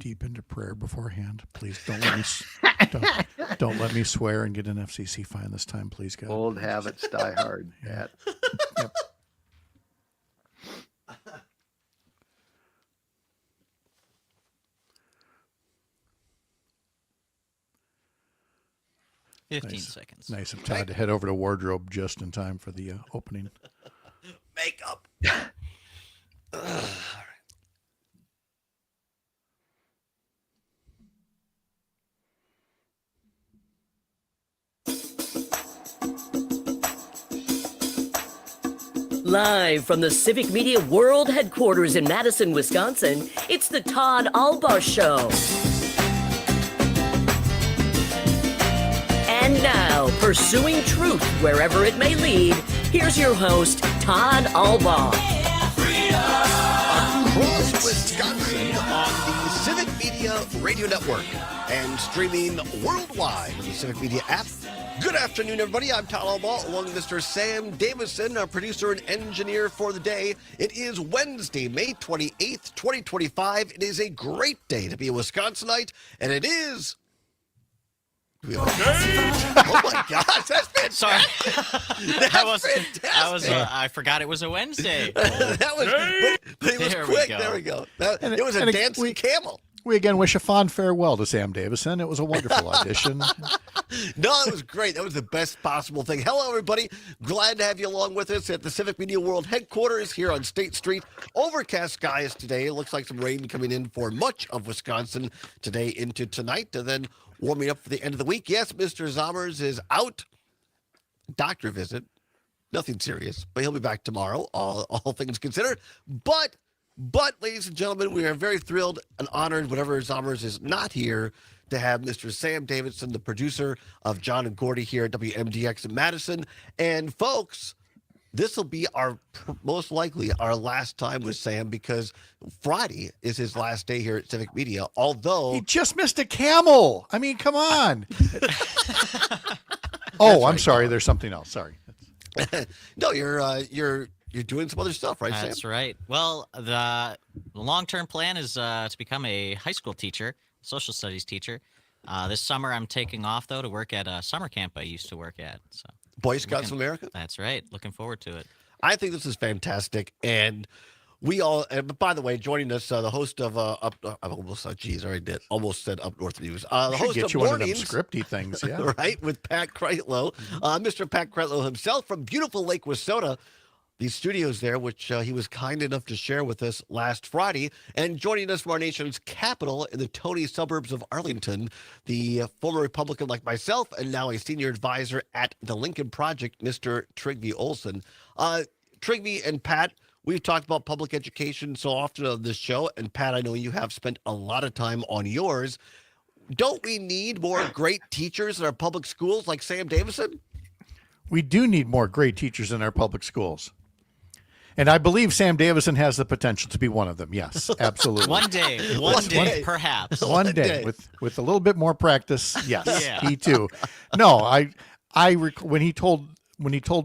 deep into prayer beforehand. Please don't let me don't let me swear and get an FCC fine this time, please, God. Old habits die hard, Pat. Yep. Seconds. Nice of Todd to head over to wardrobe just in time for the opening. Makeup. Live from the Civic Media World Headquarters in Madison, Wisconsin, it's the Todd Allbaugh Show. And now, pursuing truth wherever it may lead, here's your host, Todd Allbaugh. Across Wisconsin on the Civic Media Radio Network and streaming worldwide on the Civic Media app. Good afternoon, everybody. I'm Todd Allbaugh, along with Mr. Sam Davison, our producer and engineer for the day. It is Wednesday, May 28th, 2025. It is a great day to be a Wisconsinite, and it is... Oh my gosh, that's fantastic! Sorry, Fantastic. I forgot it was a Wednesday. That was, but it was There we quick. go. There we go. It was a dancing camel. We again wish a fond farewell to Sam Davison. It was a wonderful audition. No, it was great. That was the best possible thing. Hello, everybody. Glad to have you along with us at the Civic Media World headquarters here on State Street. Overcast skies today. It looks like some rain coming in for much of Wisconsin today into tonight, and then warming up for the end of the week. Yes, Mr. Zommers is out. Doctor visit. Nothing serious, but he'll be back tomorrow, all things considered. But, ladies and gentlemen, we are very thrilled and honored, whenever Zommers is not here, to have Mr. Sam Davison, the producer of John and Gordy here at WMDX in Madison. And, folks, this will be most likely our last time with Sam, because Friday is his last day here at Civic Media, although... He just missed a camel. I mean, come on. Oh, I'm sorry. There's something else. Sorry. No, you're doing some other stuff, right, Sam? That's right. Well, the long-term plan is to become a high school teacher, social studies teacher. This summer, I'm taking off, though, to work at a summer camp I used to work at. So Boy Scouts of America? That's right. Looking forward to it. I think this is fantastic, and we all. And by the way, joining us, the host of Up North News. The host get of you one of them Mornings, scripty things, yeah. right, with Pat Kreitlow, Mr. Pat Kreitlow himself from beautiful Lake Wissota. These studios there, which he was kind enough to share with us last Friday, and joining us from our nation's capital in the Tony suburbs of Arlington, the former Republican like myself, and now a senior advisor at the Lincoln Project, Mr. Trygve Olson. Trygve and Pat, we've talked about public education so often on this show, and Pat, I know you have spent a lot of time on yours. Don't we need more great teachers in our public schools like Sam Davison? We do need more great teachers in our public schools. And I believe Sam Davison has the potential to be one of them. Yes, absolutely. One day, perhaps. One day, with a little bit more practice. Yes, Yeah. he too. No, when he told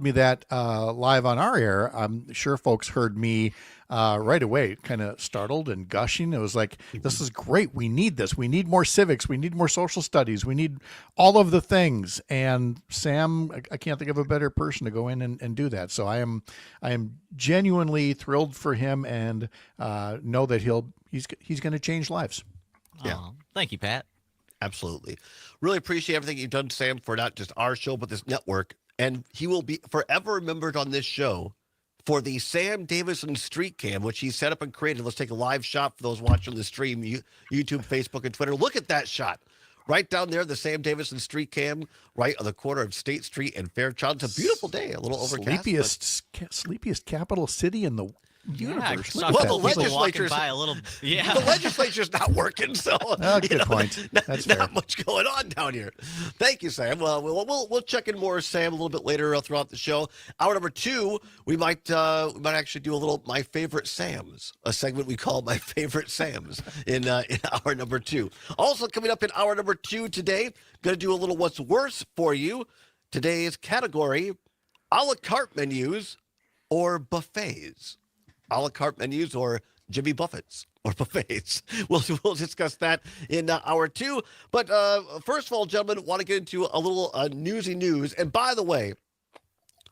me that live on our air, I'm sure folks heard me right away, kind of startled and gushing. It was like, this is great. We need this. We need more civics. We need more social studies. We need all of the things. And Sam, I can't think of a better person to go in and do that. So I am genuinely thrilled for him, and know that he's going to change lives. Yeah. Oh, thank you, Pat. Absolutely. Really appreciate everything you've done, Sam, for not just our show, but this network. And he will be forever remembered on this show for the Sam Davison Street Cam, which he set up and created. Let's take a live shot for those watching the stream, YouTube, Facebook, and Twitter. Look at that shot. Right down there, the Sam Davison Street Cam, right on the corner of State Street and Fairchild. It's a beautiful day, a little overcast. Sleepiest capital city in the universe. Yeah, Look at well, that. the legislature's by a little. Yeah. The legislature's not working, so Good point. That's fair. not much going on down here. Thank you, Sam. Well, we'll check in more, Sam, a little bit later throughout the show. Hour number 2, we might actually do a little My Favorite Sams, a segment we call My Favorite Sams in hour number 2. Also coming up in hour number 2 today, going to do a little What's Worse for you. Today's category: a la carte menus or buffets. A la carte menus or Jimmy Buffett's. or buffets. We'll discuss that in hour 2. But first of all, gentlemen, want to get into a little newsy news. And by the way,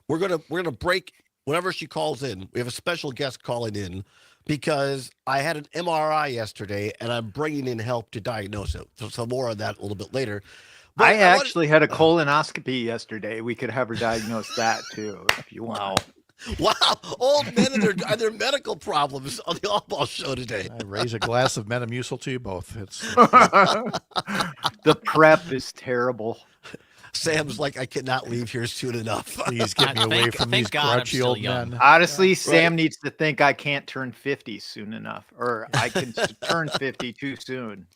we're gonna break whenever she calls in. We have a special guest calling in because I had an MRI yesterday, and I'm bringing in help to diagnose it. So more on that a little bit later. But I actually had a colonoscopy yesterday. We could have her diagnose that too, if you want. Wow, old men and their medical problems on the Allbaugh show today. I raise a glass of Metamucil to you both. It's The prep is terrible. Sam's like, I cannot leave here soon enough. please get me away Thank- from thank these God I'm grouchy still old young. men. Honestly, Sam needs to think I can't turn 50 soon enough, or I can turn 50 too soon.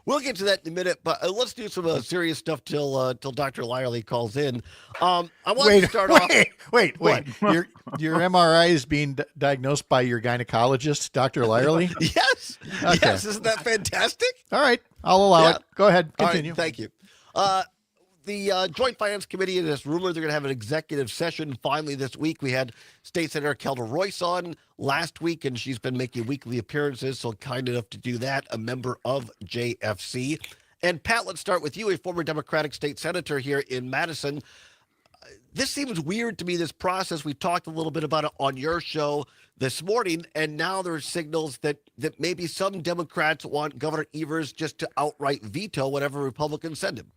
We'll get to that in a minute, but let's do some serious stuff till Dr. Lyerly calls in. I want to start off. Wait. Your MRI is being diagnosed by your gynecologist, Dr. Lyerly? Yes, Okay. yes, isn't that fantastic? All right, I'll allow Yeah. it. Go ahead, All right, continue. thank you. The Joint Finance Committee is rumored they're going to have an executive session finally this week. We had State Senator Kelda Royce on last week, and she's been making weekly appearances, so kind enough to do that, a member of JFC. And Pat, let's start with you, a former Democratic state senator here in Madison. This seems weird to me, this process. We talked a little bit about it on your show this morning, and now there's signals that maybe some Democrats want Governor Evers just to outright veto whatever Republicans send him.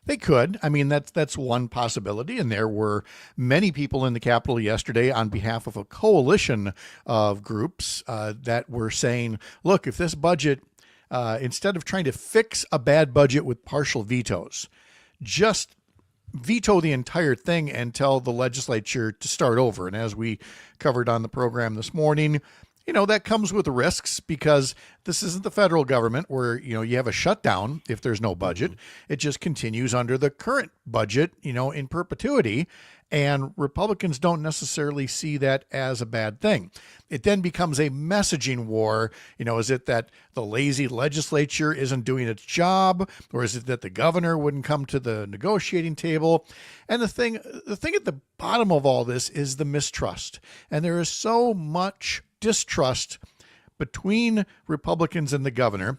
They could. I mean, that's one possibility. And there were many people in the Capitol yesterday on behalf of a coalition of groups that were saying, look, if this budget, instead of trying to fix a bad budget with partial vetoes, just veto the entire thing and tell the legislature to start over. And as we covered on the program this morning, that comes with risks because this isn't the federal government where, you have a shutdown if there's no budget. It just continues under the current budget, in perpetuity. And Republicans don't necessarily see that as a bad thing. It then becomes a messaging war. Is it that the lazy legislature isn't doing its job? Or is it that the governor wouldn't come to the negotiating table? And the thing at the bottom of all this is the mistrust. And there is so much distrust between Republicans and the governor,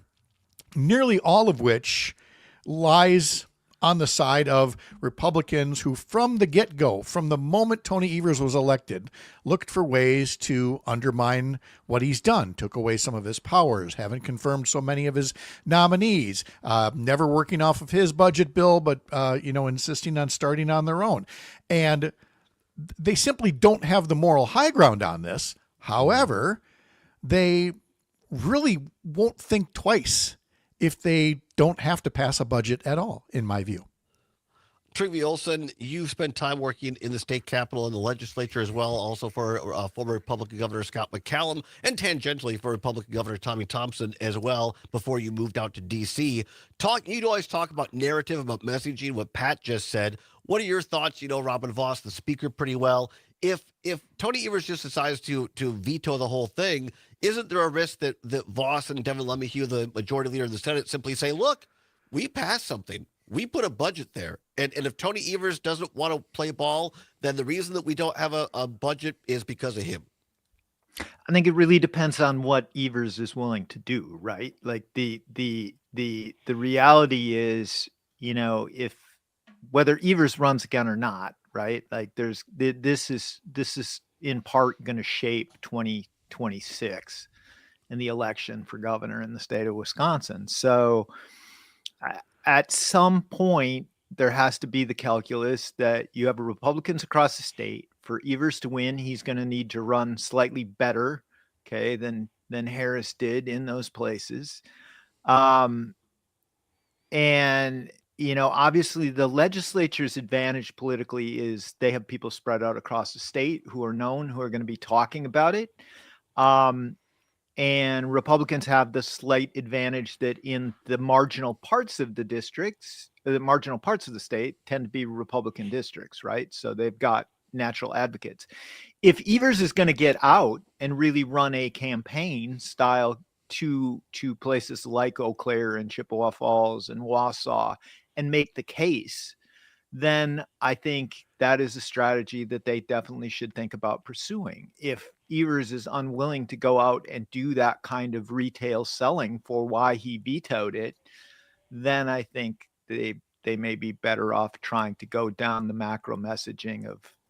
nearly all of which lies on the side of Republicans who, from the get-go, from the moment Tony Evers was elected, looked for ways to undermine what he's done, took away some of his powers, haven't confirmed so many of his nominees, never working off of his budget bill, but, insisting on starting on their own. And they simply don't have the moral high ground on this. However, they really won't think twice if they don't have to pass a budget at all, in my view. Trygve Olsen, you spent time working in the state capitol and the legislature as well, also for former Republican Governor Scott McCallum, and tangentially for Republican Governor Tommy Thompson as well, before you moved out to D.C. You'd always talk about narrative, about messaging, what Pat just said. What are your thoughts? Robin Vos, the speaker, pretty well. If Tony Evers just decides to veto the whole thing, isn't there a risk that Vos and Devin LeMahieu, the majority leader of the Senate, simply say, look, we passed something. We put a budget there. And if Tony Evers doesn't want to play ball, then the reason that we don't have a budget is because of him. I think it really depends on what Evers is willing to do, right? Like the reality is, if whether Evers runs again or not, right? Like this is in part going to shape 2026 and the election for governor in the state of Wisconsin. So at some point, there has to be the calculus that you have Republicans across the state. For Evers to win, he's going to need to run slightly better, okay, than Harris did in those places. And, obviously the legislature's advantage politically is they have people spread out across the state who are known, who are going to be talking about it. And Republicans have the slight advantage that in the marginal parts of the districts, the marginal parts of the state tend to be Republican districts, right? So they've got natural advocates. If Evers is going to get out and really run a campaign style to places like Eau Claire and Chippewa Falls and Wausau and make the case, then I think that is a strategy that they definitely should think about pursuing. If Evers is unwilling to go out and do that kind of retail selling for why he vetoed it, then I think they may be better off trying to go down the macro messaging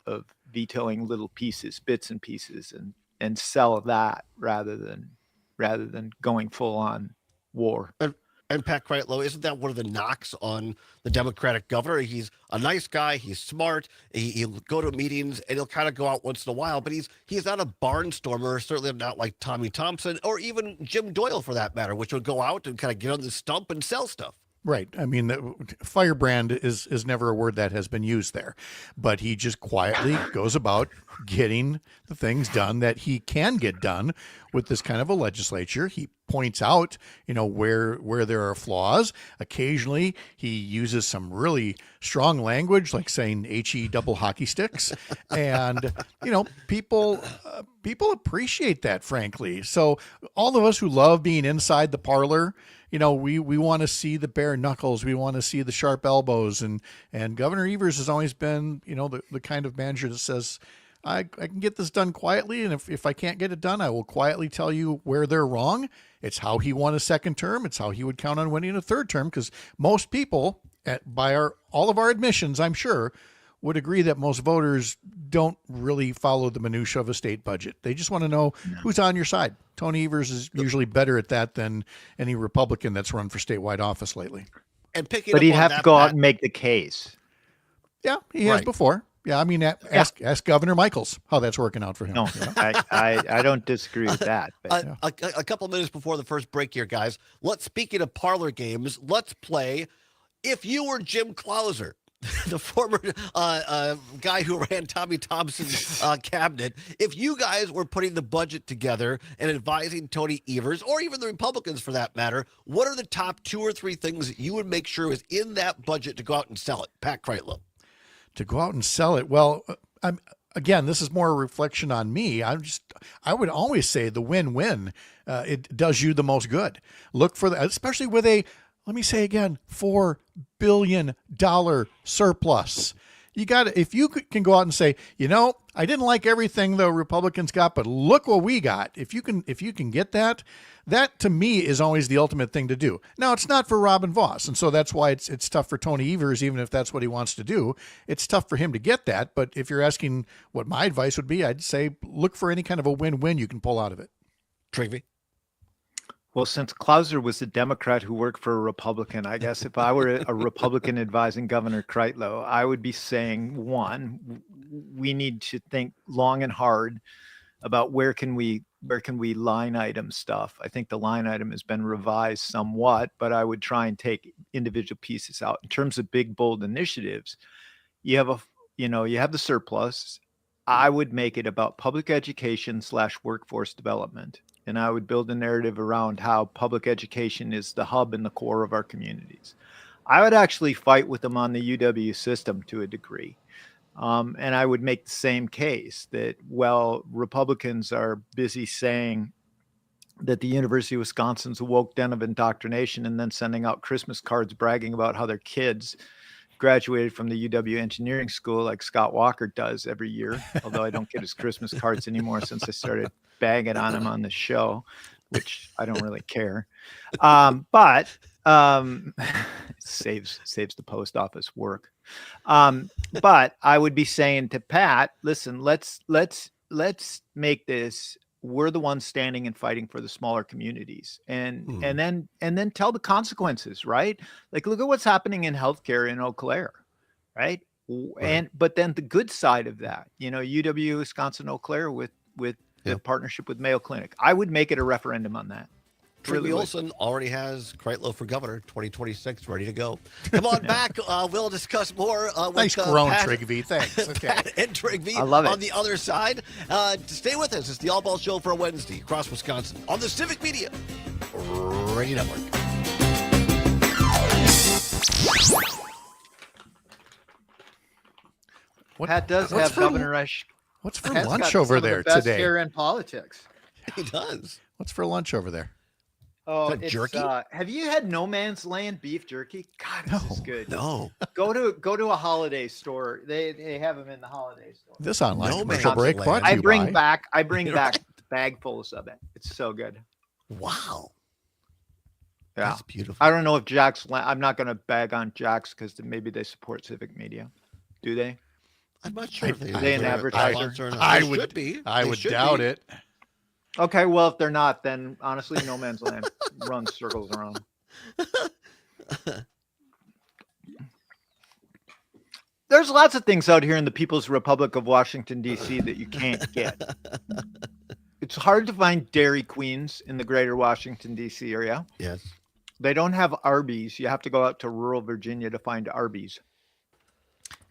of vetoing little pieces, bits and pieces, and sell that rather than going full on war. And Pat Kreitlow, isn't that one of the knocks on the Democratic governor? He's a nice guy. He's smart. He'll go to meetings and he'll kind of go out once in a while, but he's not a barnstormer, certainly not like Tommy Thompson or even Jim Doyle for that matter, which would go out and kind of get on the stump and sell stuff. Right. I mean, firebrand is never a word that has been used there, but he just quietly goes about getting the things done that he can get done with this kind of a legislature. He points out, where there are flaws. Occasionally, he uses some really strong language, like saying "he double hockey sticks," and people appreciate that, frankly. So all of us who love being inside the parlor, we want to see the bare knuckles. We want to see the sharp elbows. And Governor Evers has always been, the kind of manager that says, I can get this done quietly. And if I can't get it done, I will quietly tell you where they're wrong. It's how he won a second term. It's how he would count on winning a third term. Because most people, by all of our admissions, I'm sure, would agree that most voters don't really follow the minutia of a state budget. They just want to know who's on your side. Tony Evers is usually better at that than any Republican that's run for statewide office lately. But he'd have to go out and make the case. Yeah, he has before. Yeah, I mean, ask Governor Michaels how that's working out for him. No, I don't disagree with that. But, a couple of minutes before the first break here, guys. Speaking of parlor games, let's play If You Were Jim Clouser. The former guy who ran Tommy Thompson's cabinet. If you guys were putting the budget together and advising Tony Evers, or even the Republicans for that matter, what are the top 2 or 3 things that you would make sure is in that budget to go out and sell it? Pat Kreitlow. To go out and sell it? Well, again, this is more a reflection on me. I would always say the win-win. It does you the most good. Look for that, especially with let me say again, $4 billion surplus. You got to, if you can go out and say, I didn't like everything the Republicans got, but look what we got. If you can get that to me is always the ultimate thing to do. Now, it's not for Robin Vos, and so that's why it's tough for Tony Evers, even if that's what he wants to do. It's tough for him to get that. But if you're asking what my advice would be, I'd say look for any kind of a win-win you can pull out of it. Trigby. Well, since Clouser was a Democrat who worked for a Republican, I guess if I were a Republican advising Governor Kreitlow, I would be saying, one, we need to think long and hard about where can we line item stuff. I think the line item has been revised somewhat, but I would try and take individual pieces out. In terms of big, bold initiatives, you have the surplus. I would make it about public education / workforce development. And I would build a narrative around how public education is the hub and the core of our communities. I would actually fight with them on the UW system to a degree. And I would make the same case that, Republicans are busy saying that the University of Wisconsin's a woke den of indoctrination and then sending out Christmas cards bragging about how their kids graduated from the UW Engineering School like Scott Walker does every year, although I don't get his Christmas cards anymore since I started bagging on him on the show, which I don't really care. But saves the post office work. But I would be saying to Pat, listen, let's make this, we're the ones standing and fighting for the smaller communities, and then tell the consequences, right? Like, look at what's happening in healthcare in Eau Claire, right? But then the good side of that, UW Wisconsin Eau Claire with the partnership with Mayo Clinic. I would make it a referendum on that. Trigby Olson already has Kreitlow for governor 2026 ready to go. Come on back. We'll discuss more. Nice grown, Trigby. Thanks. Okay. Pat and Trigby I love it. on the other side. Stay with us. It's the Allbaugh Show for Wednesday across Wisconsin on the Civic Media Radio Network. Pat does have Governor Rush. What's for Pat's lunch got over some of there the best today? hair in politics. He does. What's for lunch over there? Oh, that it's jerky? have you had No Man's Land beef jerky? God, this is No. good. No. Go to a holiday store. They have them in the holiday store. This online No commercial man's break land. brought to I you bring by. back You're back bagfuls of it. It's so good. Wow. Yeah. That's beautiful. I don't know if Jack's. I'm not going to bag on Jack's because maybe they support Civic Media. Do they? I'm not sure if they an advertiser? I They would should be. I They would should doubt be. it. Okay. Well, if they're not, then honestly, No Man's Land runs circles around. There's lots of things out here in the People's Republic of Washington, D.C. that you can't get. It's hard to find Dairy Queens in the greater Washington, D.C. area. Yes. They don't have Arby's. You have to go out to rural Virginia to find Arby's.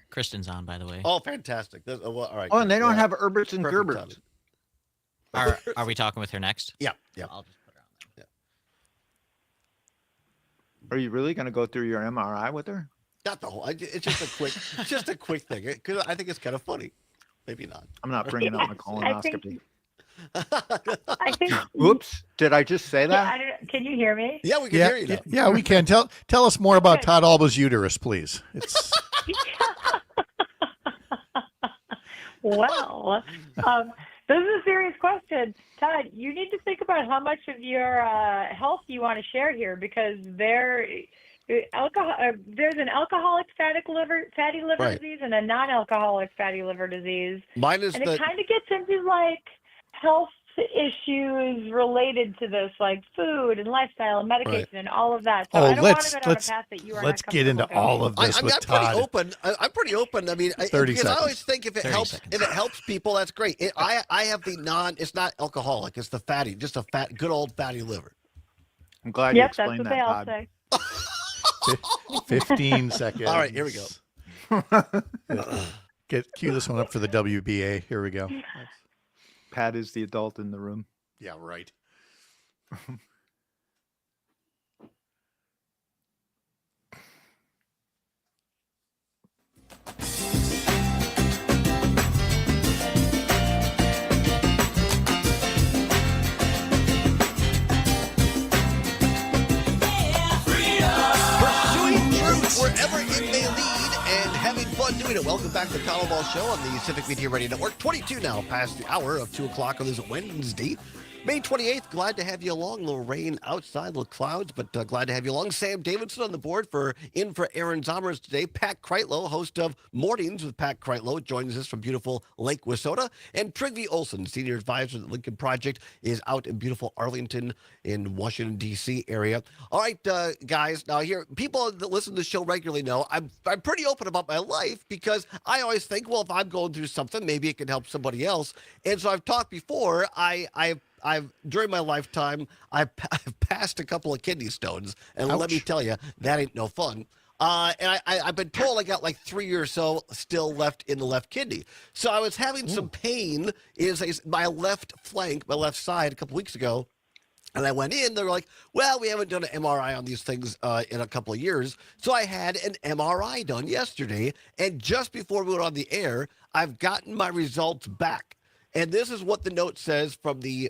Kristen's on, by the way. Oh, fantastic. Well, all right. Oh, and they don't Yeah. have Herberts and Perfect Gerbers. timing. Are we talking with her next? Yeah. Yeah. I'll just put her on there. Are you really going to go through your MRI with her? Not the whole. It's just a quick thing. Because I think it's kind of funny. Maybe not. I'm not bringing up my I think- colonoscopy. I think. Oops. Did I just say Yeah, that? can you hear me? Yeah, we can Yeah, hear you now. yeah, we can. Tell us more about Okay. Todd Allbaugh's uterus, please. It's Well, this is a serious question. Todd, you need to think about how much of your health you want to share here, because there's an alcoholic fatty liver Right. disease and a non-alcoholic fatty liver disease. Mine is And the it kind of gets into like health issues related to this, like food and lifestyle and medication and all of that. So Oh, I don't want let's- to go down let's- a path that you are let's not get into comfortable all going. of this I'm with pretty Todd. open. I'm pretty open. I mean, 30 because I always seconds. think if it 30 helps, seconds. if it helps people, that's great. I have the it's not alcoholic. It's the fatty, just a good old fatty liver. I'm glad you Yep, that's explained what that, they all Todd. say. 15 seconds. All right, here we go. Cue this one up for the WBA. Here we go. Pat is the adult in the room. Yeah, right. Pursuing truth wherever it may lead and having fun doing it. Welcome back to the Allbaugh Show on the Civic Media Radio Network. 22 now, past the hour of 2 o'clock on this Wednesday, May 28th. Glad to have you along. A little rain outside, little clouds, but glad to have you along. Sam Davidson on the board for Aaron Zomers today. Pat Kreitlow, host of Mornings with Pat Kreitlow, joins us from beautiful Lake Wissota. And Trygve Olson, senior advisor at the Lincoln Project, is out in beautiful Arlington in Washington, D.C. area. All right, guys. Now here, people that listen to the show regularly know I'm pretty open about my life, because I always think, well, if I'm going through something, maybe it can help somebody else. And so I've talked before. I've during my lifetime, I've passed a couple of kidney stones, and let me Ouch. tell you, that ain't no fun. And I've been told I got like 3 or so still left in the left kidney. So I was having some pain in my left flank, my left side, a couple weeks ago. And I went in, they were like, well, we haven't done an MRI on these things in a couple of years. So I had an MRI done yesterday. And just before we went on the air, I've gotten my results back. And this is what the note says from the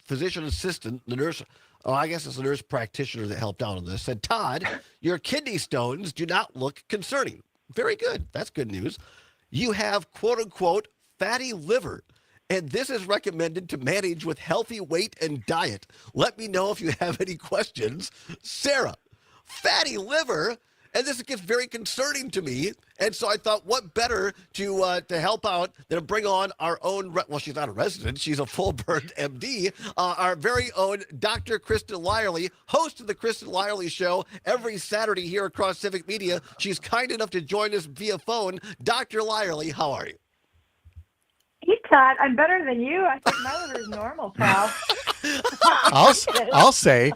physician assistant, the nurse. Oh, I guess it's the nurse practitioner that helped out on this. Said, Todd, your kidney stones do not look concerning. Very good. That's good news. You have, quote unquote, fatty liver. And this is recommended to manage with healthy weight and diet. Let me know if you have any questions. Sarah, fatty liver. And this gets very concerning to me. And so I thought, what better to help out than to bring on our own, well, she's not a resident, she's a full-bird MD, our very own Dr. Kristen Lyerly, host of the Kristen Lyerly Show every Saturday here across Civic Media. She's kind enough to join us via phone. Dr. Lyerly, how are you? Hey, Todd, I'm better than you. I think my liver's normal, pal. I'll say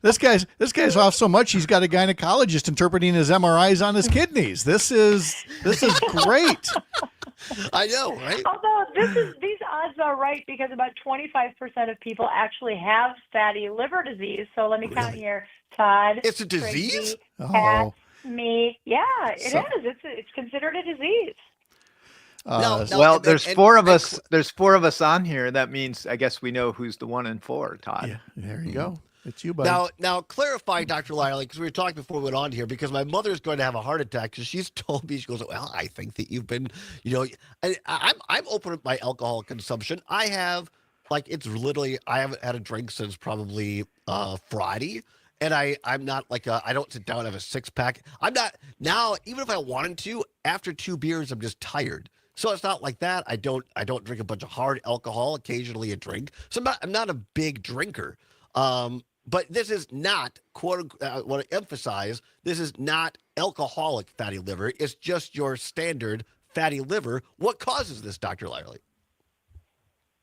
this guy's off so much he's got a gynecologist interpreting his MRIs on his kidneys. This is great. I know, right? Although these odds are right, because about 25% of people actually have fatty liver disease. So let me count Really? here. Todd. It's a disease? Trixie, Pat, Oh. me. Yeah, it So- is. It's considered a disease. No, Well, and- there's and- four of and us. There's four of us on here. That means I guess we know who's the 1 and 4, Todd. Yeah, there you go. It's you, buddy. Now clarify, Dr. Lyerly, because we were talking before we went on here, because my mother's going to have a heart attack because she's told me, she goes, well, I think that you've been, I'm open with my alcohol consumption. I have, it's literally, I haven't had a drink since probably Friday. And I'm not I don't sit down and have a 6-pack. I'm not, now, even if I wanted to, after 2 beers, I'm just tired. So it's not like that. I don't drink a bunch of hard alcohol, occasionally a drink. So I'm not a big drinker. But this is not, I want to emphasize, this is not alcoholic fatty liver. It's just your standard fatty liver. What causes this, Dr. Lyerly?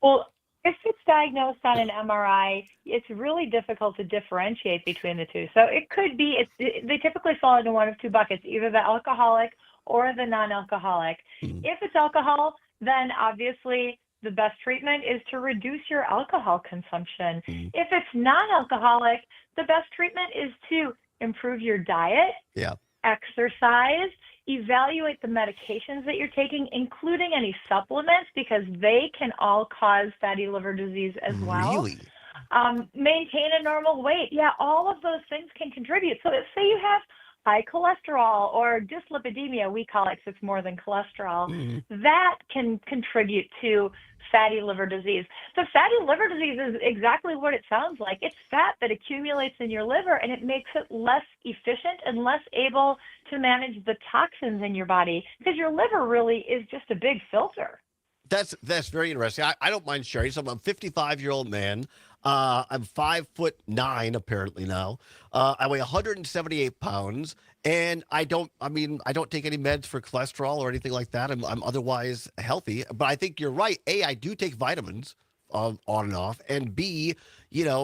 Well, if it's diagnosed on an MRI, it's really difficult to differentiate between the two. So it could be, they typically fall into one of 2 buckets, either the alcoholic or the non-alcoholic. If it's alcohol, then obviously the best treatment is to reduce your alcohol consumption. If it's non-alcoholic, the best treatment is to improve your diet, exercise, evaluate the medications that you're taking, including any supplements, because they can all cause fatty liver disease as well. Really? Maintain a normal weight. Yeah, all of those things can contribute. So say you have high cholesterol or dyslipidemia, we call it, 'cause it's more than cholesterol, that can contribute to fatty liver disease. The fatty liver disease is exactly what it sounds like. It's fat that accumulates in your liver, and it makes it less efficient and less able to manage the toxins in your body, because your liver really is just a big filter. That's very interesting. I don't mind sharing. So I'm a 55-year-old man. I'm 5'9" apparently now. I weigh 178 pounds, and I don't take any meds for cholesterol or anything like that. I'm otherwise healthy. But I think you're right. A, I do take vitamins on and off, and B,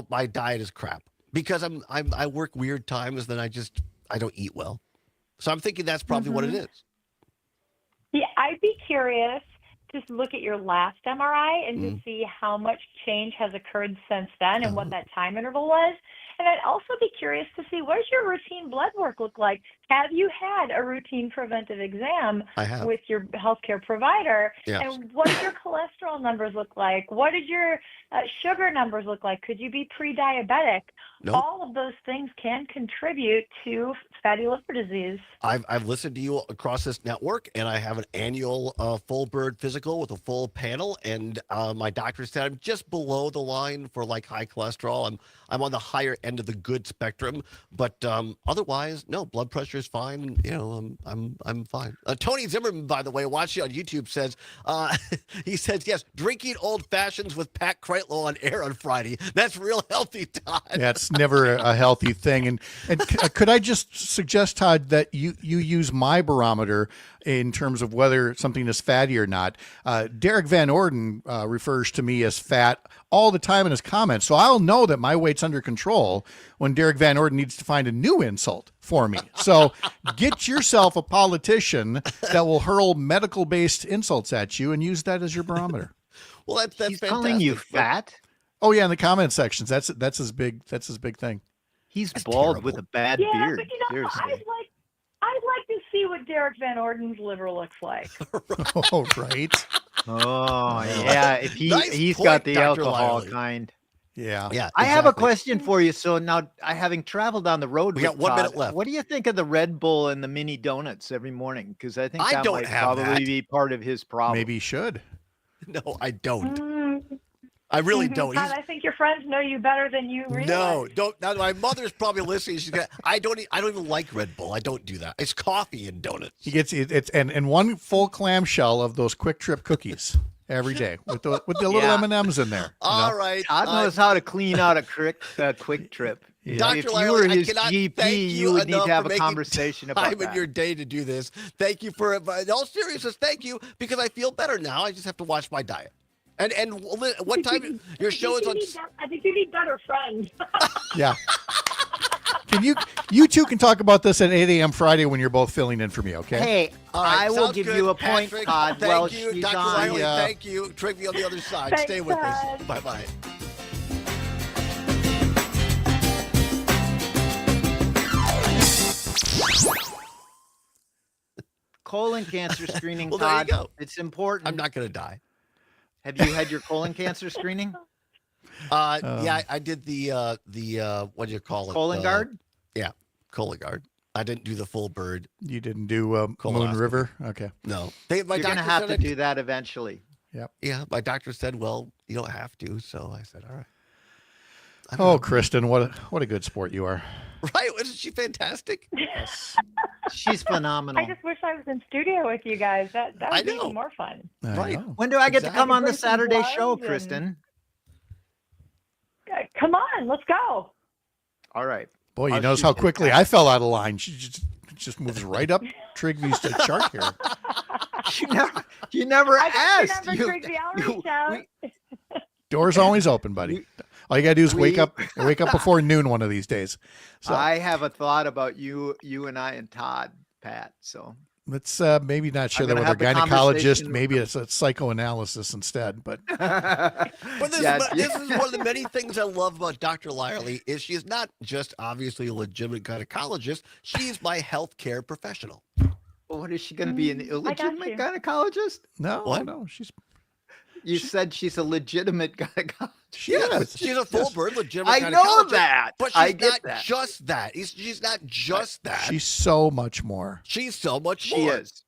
my diet is crap because I work weird times, then I don't eat well. So I'm thinking that's probably what it is. Yeah, I'd be curious to look at your last MRI and to see how much change has occurred since then and what that time interval was. And I'd also be curious to see, what does your routine blood work look like? Have you had a routine preventive exam with your healthcare provider? Yes. And what do your cholesterol numbers look like? What did your sugar numbers look like? Could you be pre-diabetic? Nope. All of those things can contribute to fatty liver disease. I've listened to you across this network, and I have an annual full bird physical with a full panel, and my doctor said I'm just below the line for high cholesterol. I'm on the higher end of the good spectrum, but otherwise, no, blood pressure is fine. I'm fine. Tony Zimmerman, by the way, watching on YouTube, says he says yes, drinking old fashions with Pat Kreitlow on air on Friday. That's real healthy, Todd. Yeah, it's never a healthy thing. And could I just suggest, Todd, that you use my barometer in terms of whether something is fatty or not? Derek Van Orden refers to me as fat all the time in his comments, so I'll know that my weight's under control when Derek Van Orden needs to find a new insult for me. So get yourself a politician that will hurl medical-based insults at you and use that as your barometer. Well, that's He's fantastic. calling you fat. Oh yeah, in the comment sections, that's his big thing. He's That's bald terrible. with a bad Yeah, beard. but Seriously. I'd like to see what Derek Van Orden's liver looks like. Oh right. Oh yeah, if Nice he's point, got the Dr. alcohol Lyerly. kind. Yeah. Yeah, I have a exactly. question for you. So now, having traveled down the road, We with got 1 minute Todd, left. What do you think of the Red Bull and the mini donuts every morning? Because I think I that don't might have probably that. be part of his problem. Maybe he should. No, I don't. Mm. I really don't. Todd, I think your friends know you better than you realize. No, don't. Now, my mother's probably listening. She's got. I don't even like Red Bull. I don't do that. It's coffee and donuts. He gets it's and one full clamshell of those Quick Trip cookies every day with the little Yeah. M&Ms in there. you know? All right. Todd knows how to clean out a quick trip. Dr. If you Lyerly, were I his cannot GP, thank you would need enough to have for a making conversation about time in that. your day to do this. Thank you for it. But in all seriousness, thank you, because I feel better now. I just have to watch my diet. And what time your show is on? I think you need better friends. Yeah. Can you two can talk about this at 8 a.m. Friday when you're both filling in for me, okay? Hey, All right, I will sounds give good. you a point, Patrick, Todd. Thank Well, you, she's Dr. on. Riley. Yeah. Thank you. Trivia on the other side. Thanks, Stay with us. Todd. Bye-bye. colon cancer screening, Well, there you Todd. go. It's important. I'm not going to die. Have you had your colon cancer screening? Yeah, I did the what do you call it? Cologuard? Yeah, Cologuard. I didn't do the full bird. You didn't do Moon Colonoscopy. River? Okay. No, You're my going to doctor have said to do that eventually. Yeah, my doctor said, well, you don't have to. So I said, all right. I don't Oh, know. Kristen, what a good sport you are. Right? Isn't she fantastic? She's phenomenal. I just wish I was in studio with you guys. That I would be know. even more fun. I Right. know. When do I get to Exactly. come on the Bring some Saturday gloves show, and- Kristen? Come on, let's go. All right. Boy, you I'll notice shoot how you quickly back. I fell out of line. She just moves right up Trigby's chart here. You never I got asked. your number, Trigby. I'll reach out. Door's always open, buddy. All you gotta do is wake up before noon one of these days. So I have a thought about you and I and Todd, Pat. So let's maybe not share I'm that with gonna our have the gynecologist. conversation Maybe it's a psychoanalysis instead. But But this, Yeah, this is one of the many things I love about Dr. Lyerly is she's not just obviously a legitimate gynecologist. She's my healthcare professional. what is she going to be, an I got illegitimate you. gynecologist? no, What? no, she's You said she's a legitimate gynecologist. Yes, she's a full bird legitimate I know gynecologist, that. But she's I get not that. just that. She's not just that. she's so much more. She's so much She more. is.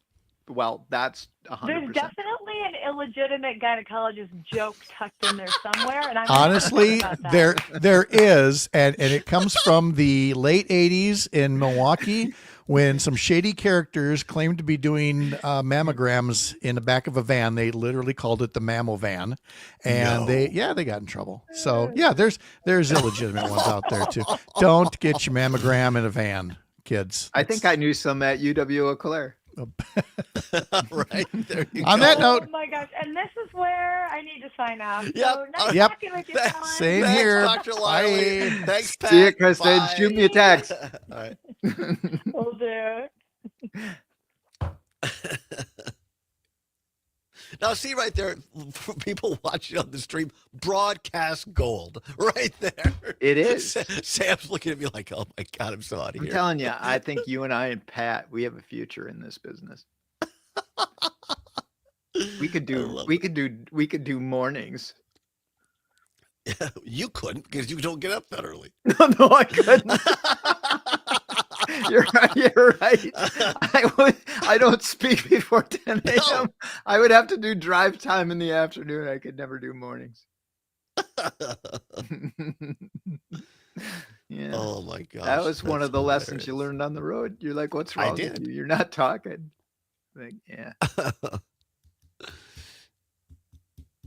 Well, that's 100%. There's definitely an illegitimate gynecologist joke tucked in there somewhere, and I'm Honestly, not about that. there is, and it comes from the late '80s in Milwaukee when some shady characters claimed to be doing mammograms in the back of a van. They literally called it the Mammo Van, and they got in trouble. So yeah, there's illegitimate ones out there too. Don't get your mammogram in a van, kids. I think I knew some at UW Eau Claire. Right there you On go. that note, Oh my gosh! And this is where I need to sign off. Yep. So nice Yep. talking with you, Thanks. Todd. Same Thanks, here. Dr. Lyerly. Bye. Thanks, Pat. See you, Kristen. Bye. Shoot me a text. All right. Will do. Now, see right there, for people watching on the stream, broadcast gold right there. It is. Sam's looking at me like, oh my God, I'm so out of I'm here. telling you, I think you and I and Pat, we have a future in this business. We could do mornings. You couldn't because you don't get up that early. No, I couldn't. You're right. You're right. I don't speak before 10 a.m. No. I would have to do drive time in the afternoon. I could never do mornings. Yeah. Oh my gosh. That was one that's of the lessons you hilarious. learned on the road. You're like, what's I wrong with did. you? You're not talking. Like, yeah.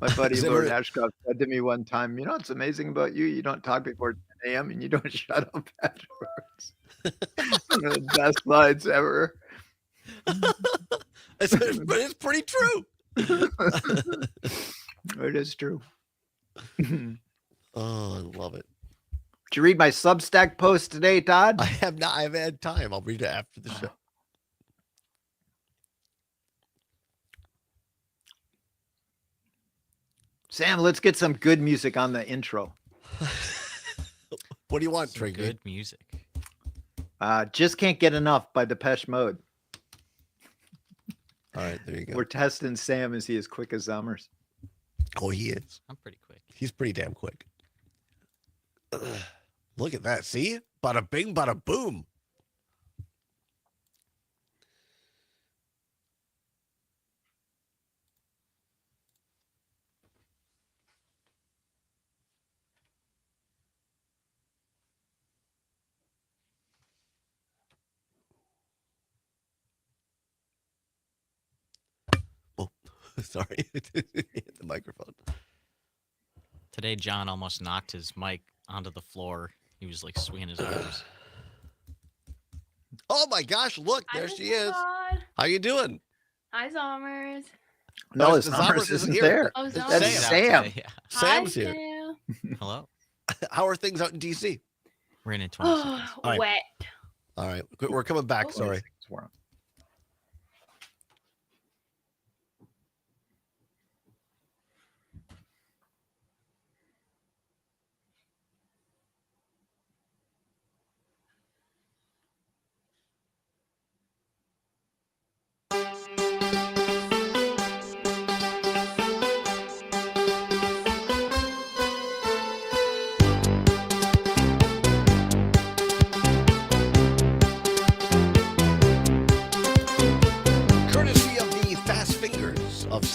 My buddy Is Lord there- Ashcroft said to me one time, you know what's amazing about you? You don't talk before 10 a.m. and you don't shut up afterwards. One of the best lines ever. But it's pretty true. It is true. Did Oh, I love it. you read my Substack post today, Todd? I have not. I've had time. I'll read it after the show. Sam, let's get some good music on the intro. What do you want, Some Trinky? good music. Just Can't Get Enough by Depeche Mode. All right, there you go. We're testing Sam. Is he as quick as Summers? Oh, he is. I'm pretty quick. He's pretty damn quick. Ugh. Look at that. See? Bada bing, bada boom. Oh, sorry. Hit the microphone. Today, John almost knocked his mic onto the floor. He was like swinging his arms. Oh my gosh, look, there Hi, she Mr. is. Todd. How you doing? Hi, Summers. No, it's- Summers Summers isn't isn't here. there. Oh, That's Summers. That's He's out Sam. today, yeah. Sam's Hi, here. Sam. Hello. How are things out in DC? We're in 20 Oh, seconds. All right. wet. All right, we're coming back. Oh. Sorry.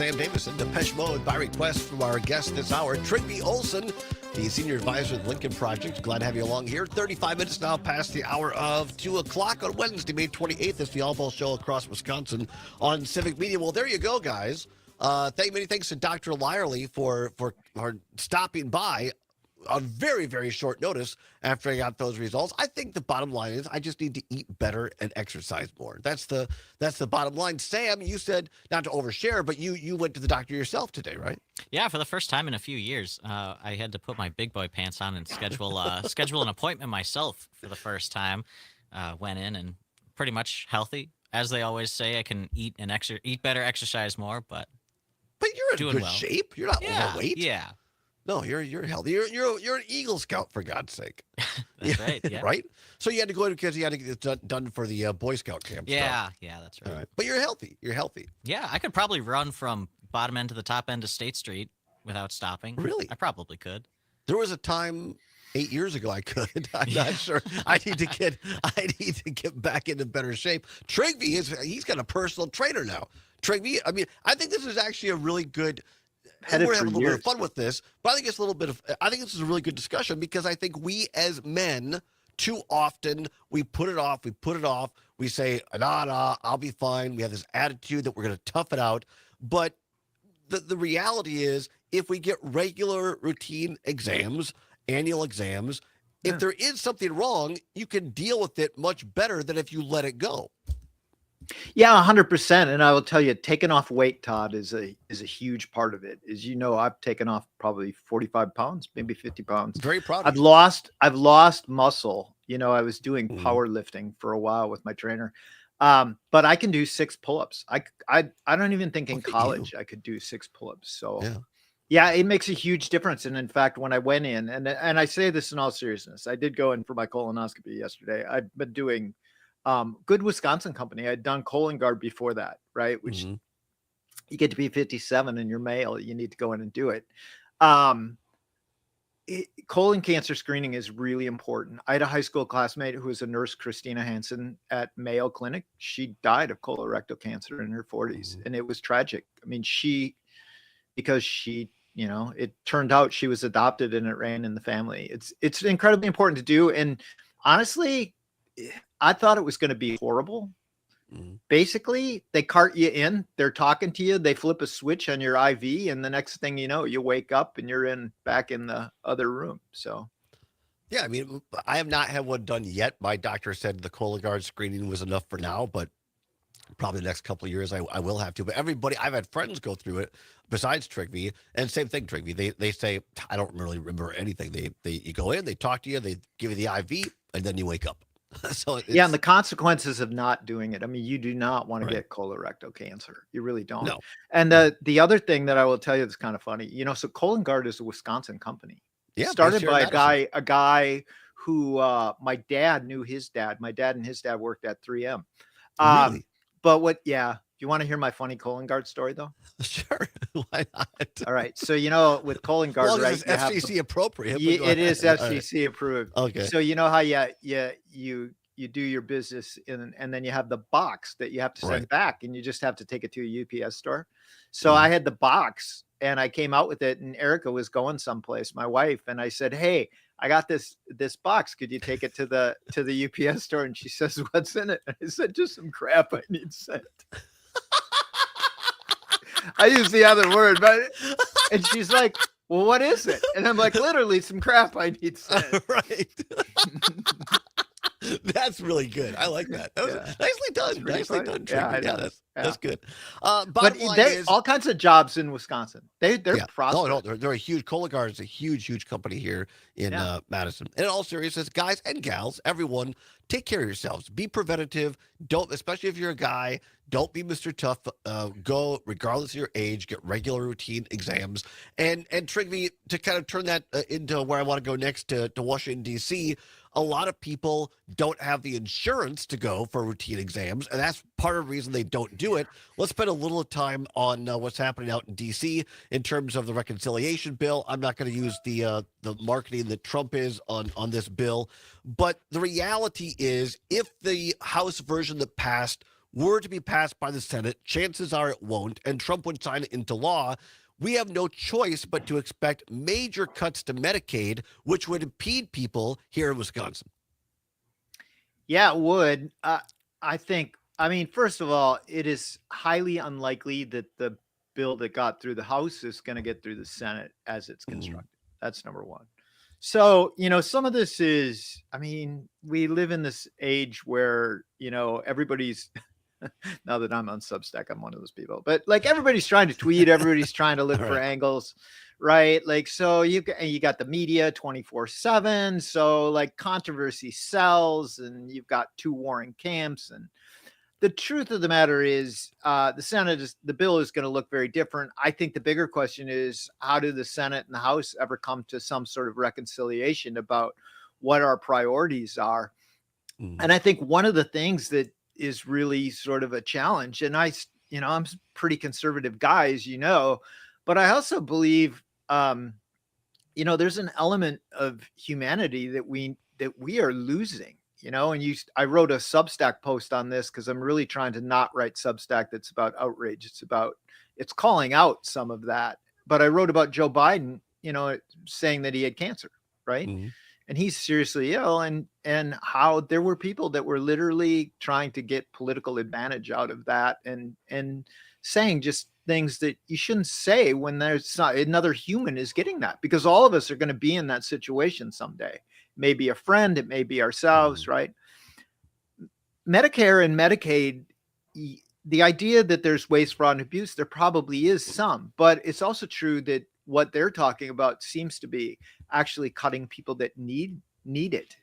Sam Davison. Depeche Mode by request from our guest this hour, Trigby Olson, the senior advisor of the Lincoln Project. Glad to have you along here. 35 minutes now past the hour of 2 o'clock on Wednesday, May 28th. It's the Allbaugh Show across Wisconsin on Civic Media. Well, there you go, guys. Many thanks to Dr. Lyerly for stopping by on very, very short notice after I got those results. I think the bottom line is I just need to eat better and exercise more. That's the bottom line. Sam, you said not to overshare, but you went to the doctor yourself today, right? Yeah, for the first time in a few years, I had to put my big boy pants on and schedule an appointment myself for the first time. Went in and pretty much healthy, as they always say. I can eat better, exercise more, but you're in doing good well. shape. You're not overweight. Yeah. No, you're healthy. You're an Eagle Scout, for God's sake. That's right. Yeah. Right? So you had to go because you had to get it done for the Boy Scout camp. Yeah. stuff. Yeah, that's right. All right. But you're healthy. You're healthy. Yeah, I could probably run from bottom end to the top end of State Street without stopping. Really? I probably could. There was a time 8 years ago I could. I'm not sure. I need to get back into better shape. Trigby he's got a personal trainer now. Trigby, I mean, I think this is actually a really good. Had We're it having a for little bit of years. fun with this, but I think it's I think this is a really good discussion because I think we as men too often we put it off. We say, nah, I'll be fine. We have this attitude that we're going to tough it out. But the reality is if we get regular routine exams, annual exams, if there is something wrong, you can deal with it much better than if you let it go. Yeah, 100%. And I will tell you, taking off weight, Todd, is a huge part of it. As you know, I've taken off probably 45 pounds, maybe 50 pounds. Very proud of I've you. lost muscle. You know, I was doing powerlifting for a while with my trainer. But I can do 6 pull-ups. I don't even think in Look at you. college I could do 6 pull-ups. So Yeah. it makes a huge difference. And in fact, when I went in, and I say this in all seriousness, I did go in for my colonoscopy yesterday. I've been doing good Wisconsin company. I'd done colon guard before that, right? Which you get to be 57 and you're male, you need to go in and do it. Colon cancer screening is really important. I had a high school classmate who was a nurse, Christina Hansen, at Mayo Clinic. She died of colorectal cancer in her 40s, and it was tragic. I mean, because she, you know, it turned out she was adopted and it ran in the family. It's incredibly important to do. And honestly, I thought it was going to be horrible. Basically, they cart you in, they're talking to you, they flip a switch on your IV, and the next thing you know, you wake up and you're back in the other room. So, yeah, I mean, I have not had one done yet. My doctor said the Cologuard screening was enough for now, but probably the next couple of years I will have to. But everybody, I've had friends go through it besides Trigby, and same thing, Trigby. They say, I don't really remember anything. You go in, they talk to you, they give you the IV, and then you wake up. So yeah, and the consequences of not doing it. I mean, you do not want to get colorectal cancer. You really don't. No. And the other thing that I will tell you that's kind of funny, you know, so Colon Guard is a Wisconsin company. Yeah, started based here by in a guy who my dad knew his dad. My dad and his dad worked at 3M. Really? But you want to hear my funny Colon Guard story though? Sure. Why not? All right. So, you know, with Colon Guard, Well, right? it's FCC appropriate. Yeah, Go it is ahead. All right. FCC approved. Okay. So you know how you do your business and then you have the box that you have to send Right. back, and you just have to take it to a UPS store. So I had the box and I came out with it, and Erica was going someplace, my wife, and I said, "Hey, I got this box. Could you take it to the UPS store?" And she says, "What's in it?" And I said, "Just some crap I need sent." I used the other word, and she's like, "Well, what is it?" And I'm like, "Literally some crap I need sent." Right. That's really good. I like that. That was nicely done. really Nicely funny. done, Yeah, I Trigby. Yeah, know. that's good. But Bottom line they is, all kinds of jobs in Wisconsin. They're prosperous. no, they're a huge. Cologuard is a huge company here in Madison. And in all seriousness, guys and gals, everyone, take care of yourselves. Be preventative. Don't, especially if you're a guy, don't be Mr. Tough. Go, regardless of your age, get regular routine exams. And Trigby, to kind of turn that into where I want to go next to Washington, D.C., a lot of people don't have the insurance to go for routine exams, and that's part of the reason they don't do it. Let's spend a little time on what's happening out in D.C. in terms of the reconciliation bill. I'm not going to use the marketing that Trump is on this bill, but the reality is if the House version that passed were to be passed by the Senate, chances are it won't, and Trump would sign it into law, we have no choice but to expect major cuts to Medicaid, which would impede people here in Wisconsin. Yeah, it would. I mean, first of all, it is highly unlikely that the bill that got through the House is going to get through the Senate as it's constructed. That's number one. So, some of this is, I mean, we live in this age where, everybody's, now that I'm on Substack, I'm one of those people, but like everybody's trying to tweet, everybody's trying to look for angles, right? Like, so you got the media 24/7. So like controversy sells, and you've got two warring camps. And the truth of the matter is, the bill is going to look very different. I think the bigger question is, how do the Senate and the House ever come to some sort of reconciliation about what our priorities are? And I think one of the things that is really sort of a challenge, and I'm a pretty conservative guy, as you know, but I also believe, there's an element of humanity that we are losing. And I wrote a Substack post on this because I'm really trying to not write Substack that's about outrage. It's calling out some of that. But I wrote about Joe Biden, saying that he had cancer, right? And he's seriously ill, and how there were people that were literally trying to get political advantage out of that, and saying just things that you shouldn't say when there's not another human is getting that, because all of us are going to be in that situation someday. Maybe a friend, it may be ourselves, right? Medicare and Medicaid, the idea that there's waste, fraud, and abuse, there probably is some, but it's also true that what they're talking about seems to be actually cutting people that need it.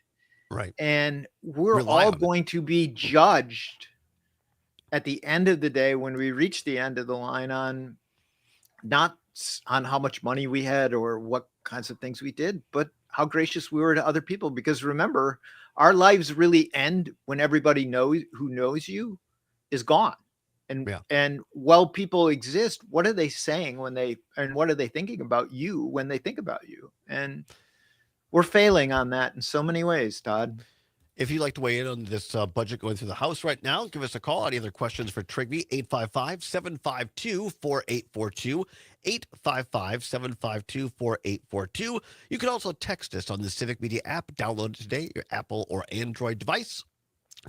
Right. And we're all going to be judged at the end of the day, when we reach the end of the line, on not on how much money we had or what kinds of things we did, but how gracious we were to other people. Because remember, our lives really end when everybody who knows you is gone. And while people exist, what are they saying and what are they thinking about you when they think about you? And we're failing on that in so many ways, Todd. If you'd like to weigh in on this budget going through the House right now, give us a call. Any other questions for Trigby? 855-752-4842. 855-752-4842. You can also text us on the Civic Media app. Download it today, your Apple or Android device.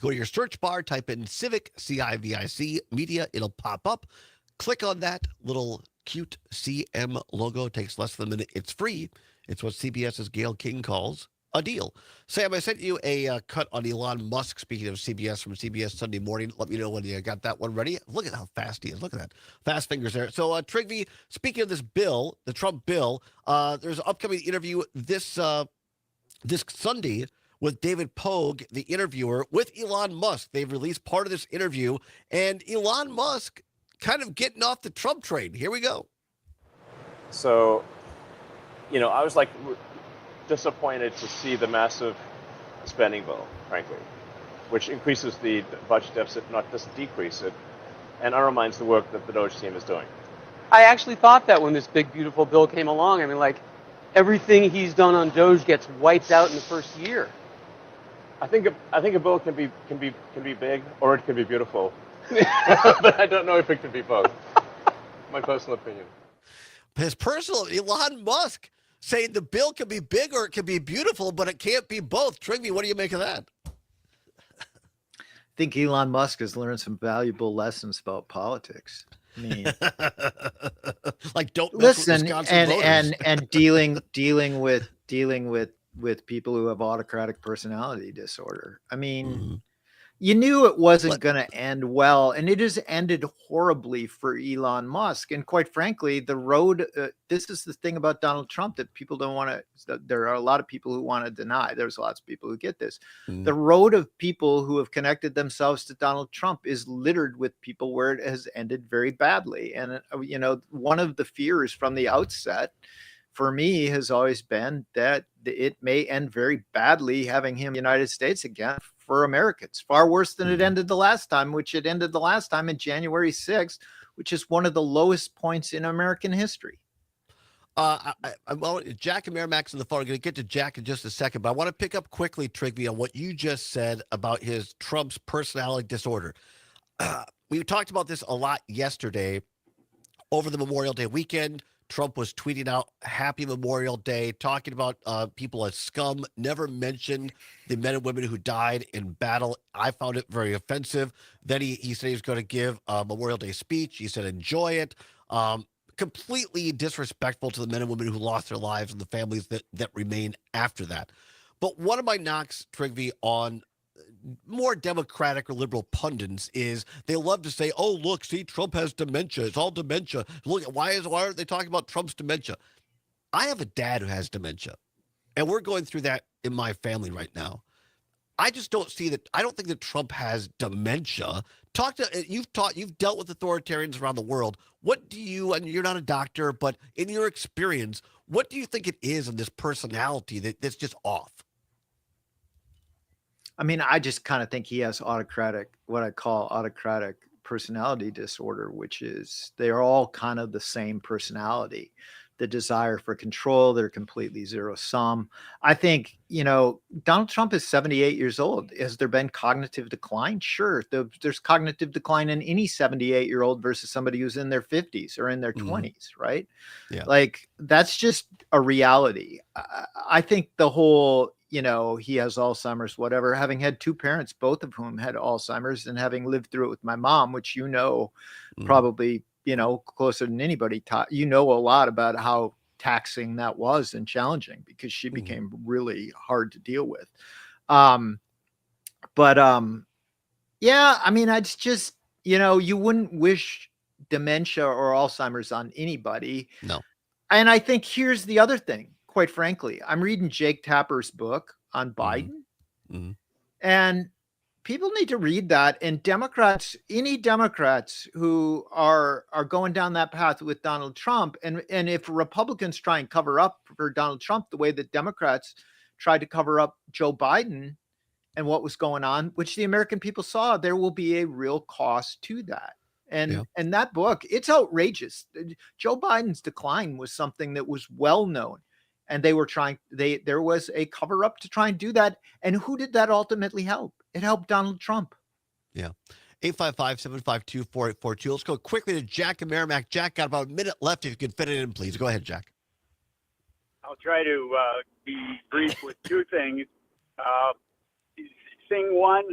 Go to your search bar, type in Civic, CIVIC, Media. It'll pop up. Click on that little cute CM logo. It takes less than a minute. It's free. It's what CBS's Gail King calls a deal. Sam, I sent you a cut on Elon Musk, speaking of CBS, from CBS Sunday Morning. Let me know when you got that one ready. Look at how fast he is. Look at that. Fast fingers there. So, Trigby, speaking of this bill, the Trump bill, there's an upcoming interview this Sunday with David Pogue, the interviewer, with Elon Musk. They've released part of this interview, and Elon Musk kind of getting off the Trump train. Here we go. So, I was disappointed to see the massive spending bill, frankly, which increases the budget deficit, not just decrease it, and undermines the work that the Doge team is doing. I actually thought that when this big, beautiful bill came along. I mean, everything he's done on Doge gets wiped out in the first year. I think a bill can be big or it can be beautiful, but I don't know if it can be both. My personal opinion. His personal, Elon Musk, saying the bill can be big or it can be beautiful, but it can't be both. Trigby, what do you make of that? I think Elon Musk has learned some valuable lessons about politics. I mean, don't mess listen, with Wisconsin voters. and dealing with people who have autocratic personality disorder. I mean, you knew it wasn't going to end well, and it has ended horribly for Elon Musk. And quite frankly, the road, this is the thing about Donald Trump that people don't want to, there are a lot of people who want to deny. There's lots of people who get this. The road of people who have connected themselves to Donald Trump is littered with people where it has ended very badly. And, one of the fears from the outset for me has always been that it may end very badly having him in the United States again for Americans, far worse than it ended the last time, which it ended the last time in January 6th, which is one of the lowest points in American history. Jack and Merrimack's on the phone. I'm going to get to Jack in just a second, but I want to pick up quickly, Trigby, on what you just said about Trump's personality disorder. we talked about this a lot yesterday over the Memorial Day weekend. Trump was tweeting out Happy Memorial Day, talking about people as scum, never mentioned the men and women who died in battle. I found it very offensive. Then he said he was going to give a Memorial Day speech. He said, enjoy it. Completely disrespectful to the men and women who lost their lives and the families that remain after that. But one of my knocks, Trigby, on more Democratic or liberal pundits is they love to say, oh, look, see, Trump has dementia. It's all dementia. Look, why aren't they talking about Trump's dementia? I have a dad who has dementia, and we're going through that in my family right now. I just don't see that. I don't think that Trump has dementia. You've dealt with authoritarians around the world. What do you, and you're not a doctor, but in your experience, what do you think it is in this personality that's just off? I mean, I just kind of think he has what I call autocratic personality disorder, which is they're all kind of the same personality. The desire for control, they're completely zero sum. I think, Donald Trump is 78 years old. Has there been cognitive decline? Sure. There's cognitive decline in any 78-year-old versus somebody who's in their 50s or in their 20s, right? Yeah. Like, that's just a reality. I think the whole, he has Alzheimer's, whatever, having had two parents, both of whom had Alzheimer's, and having lived through it with my mom, which probably, closer than anybody, Todd, a lot about how taxing that was and challenging because she became really hard to deal with. Yeah, I mean, it's just, you wouldn't wish dementia or Alzheimer's on anybody. No. And I think here's the other thing, quite frankly, I'm reading Jake Tapper's book on Biden, and people need to read that. And Democrats, any Democrats who are going down that path with Donald Trump, and if Republicans try and cover up for Donald Trump the way that Democrats tried to cover up Joe Biden and what was going on, which the American people saw, there will be a real cost to that. And that book, it's outrageous. Joe Biden's decline was something that was well known. And there was a cover up to try and do that. And who did that ultimately help? It helped Donald Trump. Yeah. 855-752-4842. Let's go quickly to Jack and Merrimack. Jack, got about a minute left. If you could fit it in, please. Go ahead, Jack. I'll try to be brief with two things. Thing one,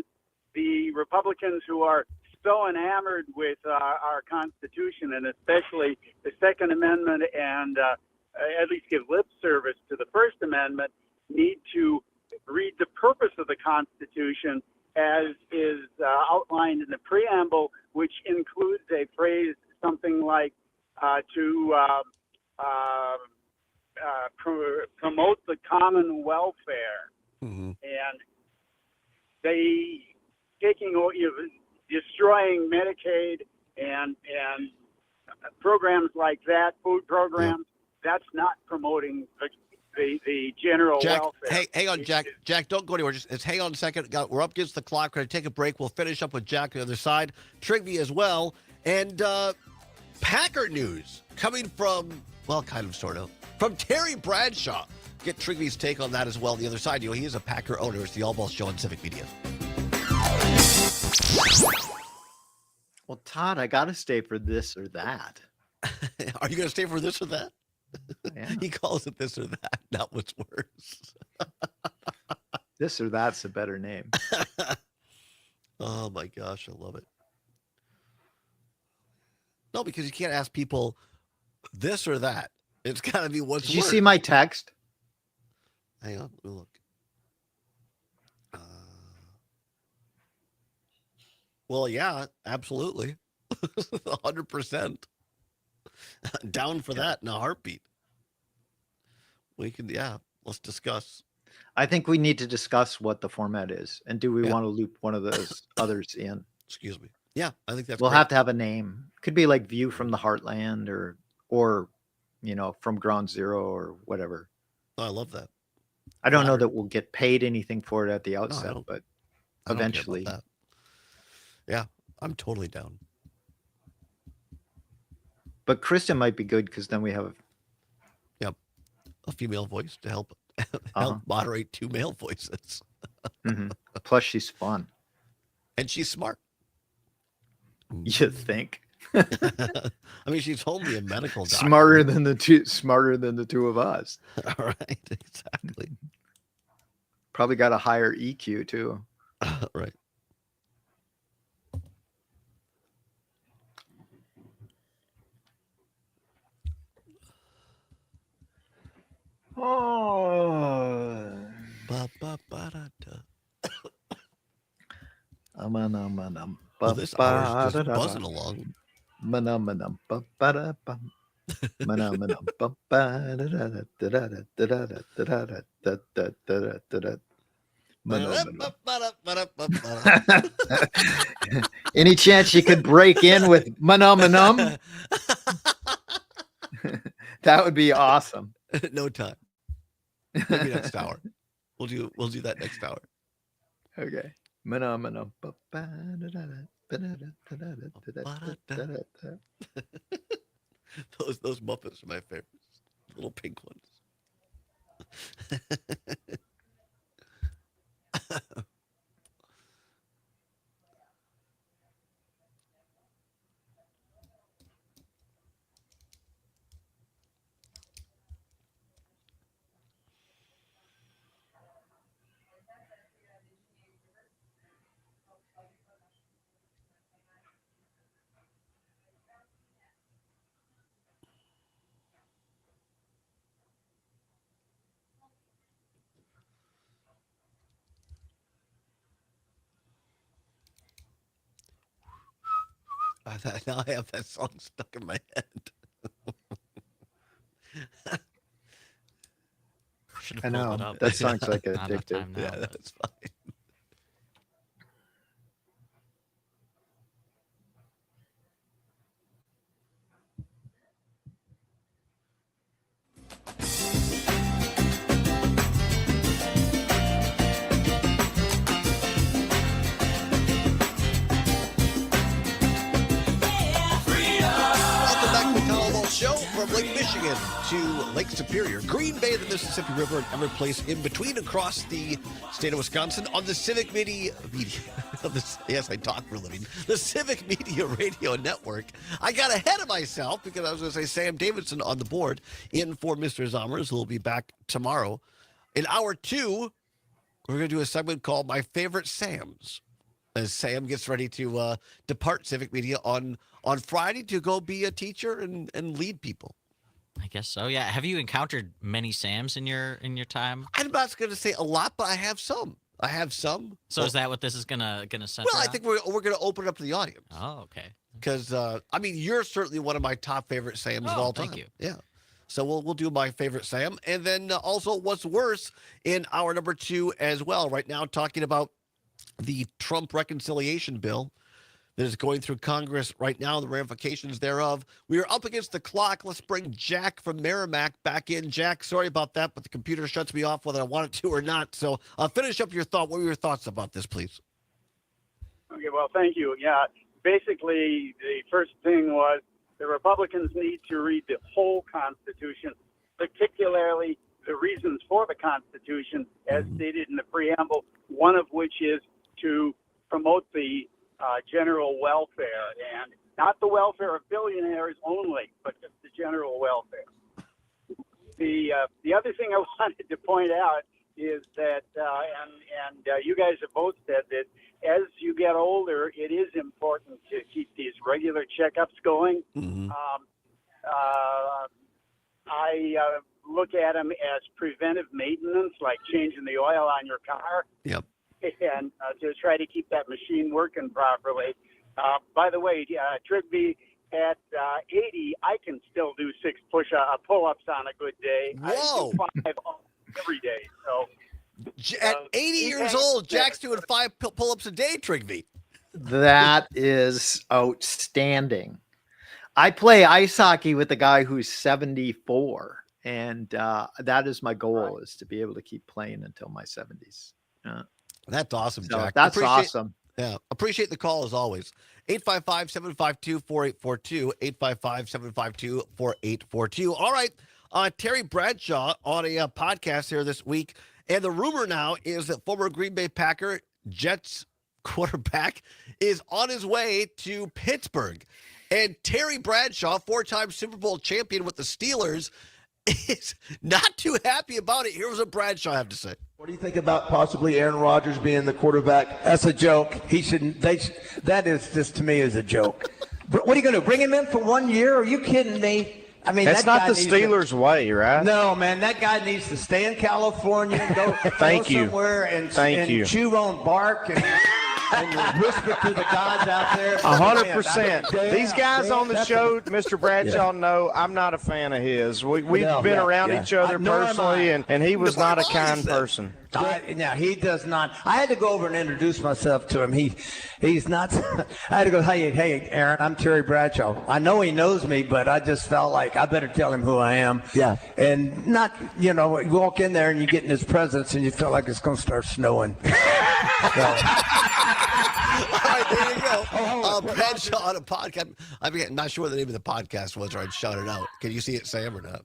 the Republicans who are so enamored with our Constitution, and especially the Second Amendment, and at least give lip service to the First Amendment, need to read the purpose of the Constitution as is outlined in the preamble, which includes a phrase something like to promote the common welfare. And they destroying Medicaid and programs like that, food programs. That's not promoting the general welfare. Hey, hang on, Jack. Jack, don't go anywhere. Just hang on a second. We're up against the clock. We're going to take a break. We'll finish up with Jack on the other side. Trigby as well. And Packer news coming from, well, kind of, sort of, from Terry Bradshaw. Get Trigby's take on that as well on the other side. He is a Packer owner. It's the Allbaugh Show on Civic Media. Well, Todd, I got to stay for this or that. Are you going to stay for this or that? Yeah. He calls it this or that, not what's worse. This or that's a better name. Oh, my gosh. I love it. No, because you can't ask people this or that. It's got to be what's worse. Did you see my text? Hang on. Let me look. Well, yeah, absolutely. 100%. Down for that in a heartbeat. We can, let's discuss. I think we need to discuss what the format is. And do we want to loop one of those others in? Excuse me. Yeah, I think that's We'll great. have to have a name. Could be like View from the Heartland or From Ground Zero or whatever. Oh, I love that. I don't know that we'll get paid anything for it at the outset, but I don't care about eventually. that. Yeah, I'm totally down. But Kristen might be good because then we have a female voice to help moderate two male voices. Plus, she's fun. And she's smart. You think? I mean, she's only a medical doctor. Smarter than the two of us. All right, exactly. Probably got a higher EQ too. Right. Oh. Well, this hour's just buzzing along. Any chance you could break in with manum? That would be awesome. No time. Maybe next hour. We'll do that next hour. Okay. Those Muppets are my favorites. Little pink ones. Now I have that song stuck in my head. Should I have pulled know. it up. That song's like Not enough addictive. time now, Yeah, but- that's fine. Welcome back to the Allbaugh Show from Lake Michigan to Lake Superior, Green Bay, the Mississippi River, and every place in between across the state of Wisconsin on the Civic Media. Yes, I talk for a living. The Civic Media Radio Network. I got ahead of myself because I was going to say Sam Davidson on the board in for Mr. Zommers, who will be back tomorrow. In hour 2, we're going to do a segment called My Favorite Sams, as Sam gets ready to depart Civic Media on Friday to go be a teacher and lead people. I guess so. Yeah. Have you encountered many Sams in your time? I'm not going to say a lot, but I have some. So is that what this is gonna center? Well, I on? think we're going to open it up to the audience. Oh, okay. Because I mean, you're certainly one of my top favorite Sams of all time. Thank you. Yeah. So we'll do my favorite Sam, and then also what's worse in hour number 2 as well. Right now, talking about the Trump reconciliation bill that is going through Congress right now, the ramifications thereof. We are up against the clock. Let's bring Jack from Merrimack back in. Jack, sorry about that, but the computer shuts me off whether I want it to or not. So finish up your thought. What were your thoughts about this, please? Okay, well, thank you. Yeah, basically, the first thing was the Republicans need to read the whole Constitution, particularly the reasons for the Constitution, as stated in the preamble, one of which is to promote the general welfare, and not the welfare of billionaires only, but just the general welfare. The other thing I wanted to point out is that, and you guys have both said that as you get older, it is important to keep these regular checkups going. I look at them as preventive maintenance, like changing the oil on your car. Yep. And to try to keep that machine working properly. By the way, Trigby, at 80, I can still do 6 pull-ups on a good day. Whoa! I do 5 every day. So At 80 years old, Jack's doing 5 pull-ups a day, Trigby. That is outstanding. I play ice hockey with a guy who's 74, and that is my goal, is to be able to keep playing until my 70s. That's awesome, So Jack. that's awesome. Yeah, appreciate the call as always. 855-752-4842, 855-752-4842. All right, Terry Bradshaw on a podcast here this week, and the rumor now is that former Green Bay Packer, Jets quarterback, is on his way to Pittsburgh. And Terry Bradshaw, 4-time Super Bowl champion with the Steelers, is not too happy about it. Here's what Bradshaw have to say. What do you think about possibly Aaron Rodgers being the quarterback? That's a joke. He shouldn't. That is just, to me, is a joke. What are you going to do? Bring him in for 1 year? Are you kidding me? I mean, that's that not the Steelers' way, right? No, man, that guy needs to stay in California and go, Thank you. somewhere and you. chew on bark and whisper to the gods out there. 100%. These guys on the show, Mr. Bradshaw, know I'm not a fan of his. We've been around each other personally, and he was not a kind person. Now he does not. I had to go over and introduce myself to him. He's not. I had to go. Hey, Aaron. I'm Terry Bradshaw. I know he knows me, but I just felt like I better tell him who I am. Yeah. And not, you walk in there and you get in his presence and you feel like it's going to start snowing. All right, there you go. Bradshaw on a podcast. I'm not sure what the name of the podcast was, or I'd shout it out. Can you see it, Sam, or not?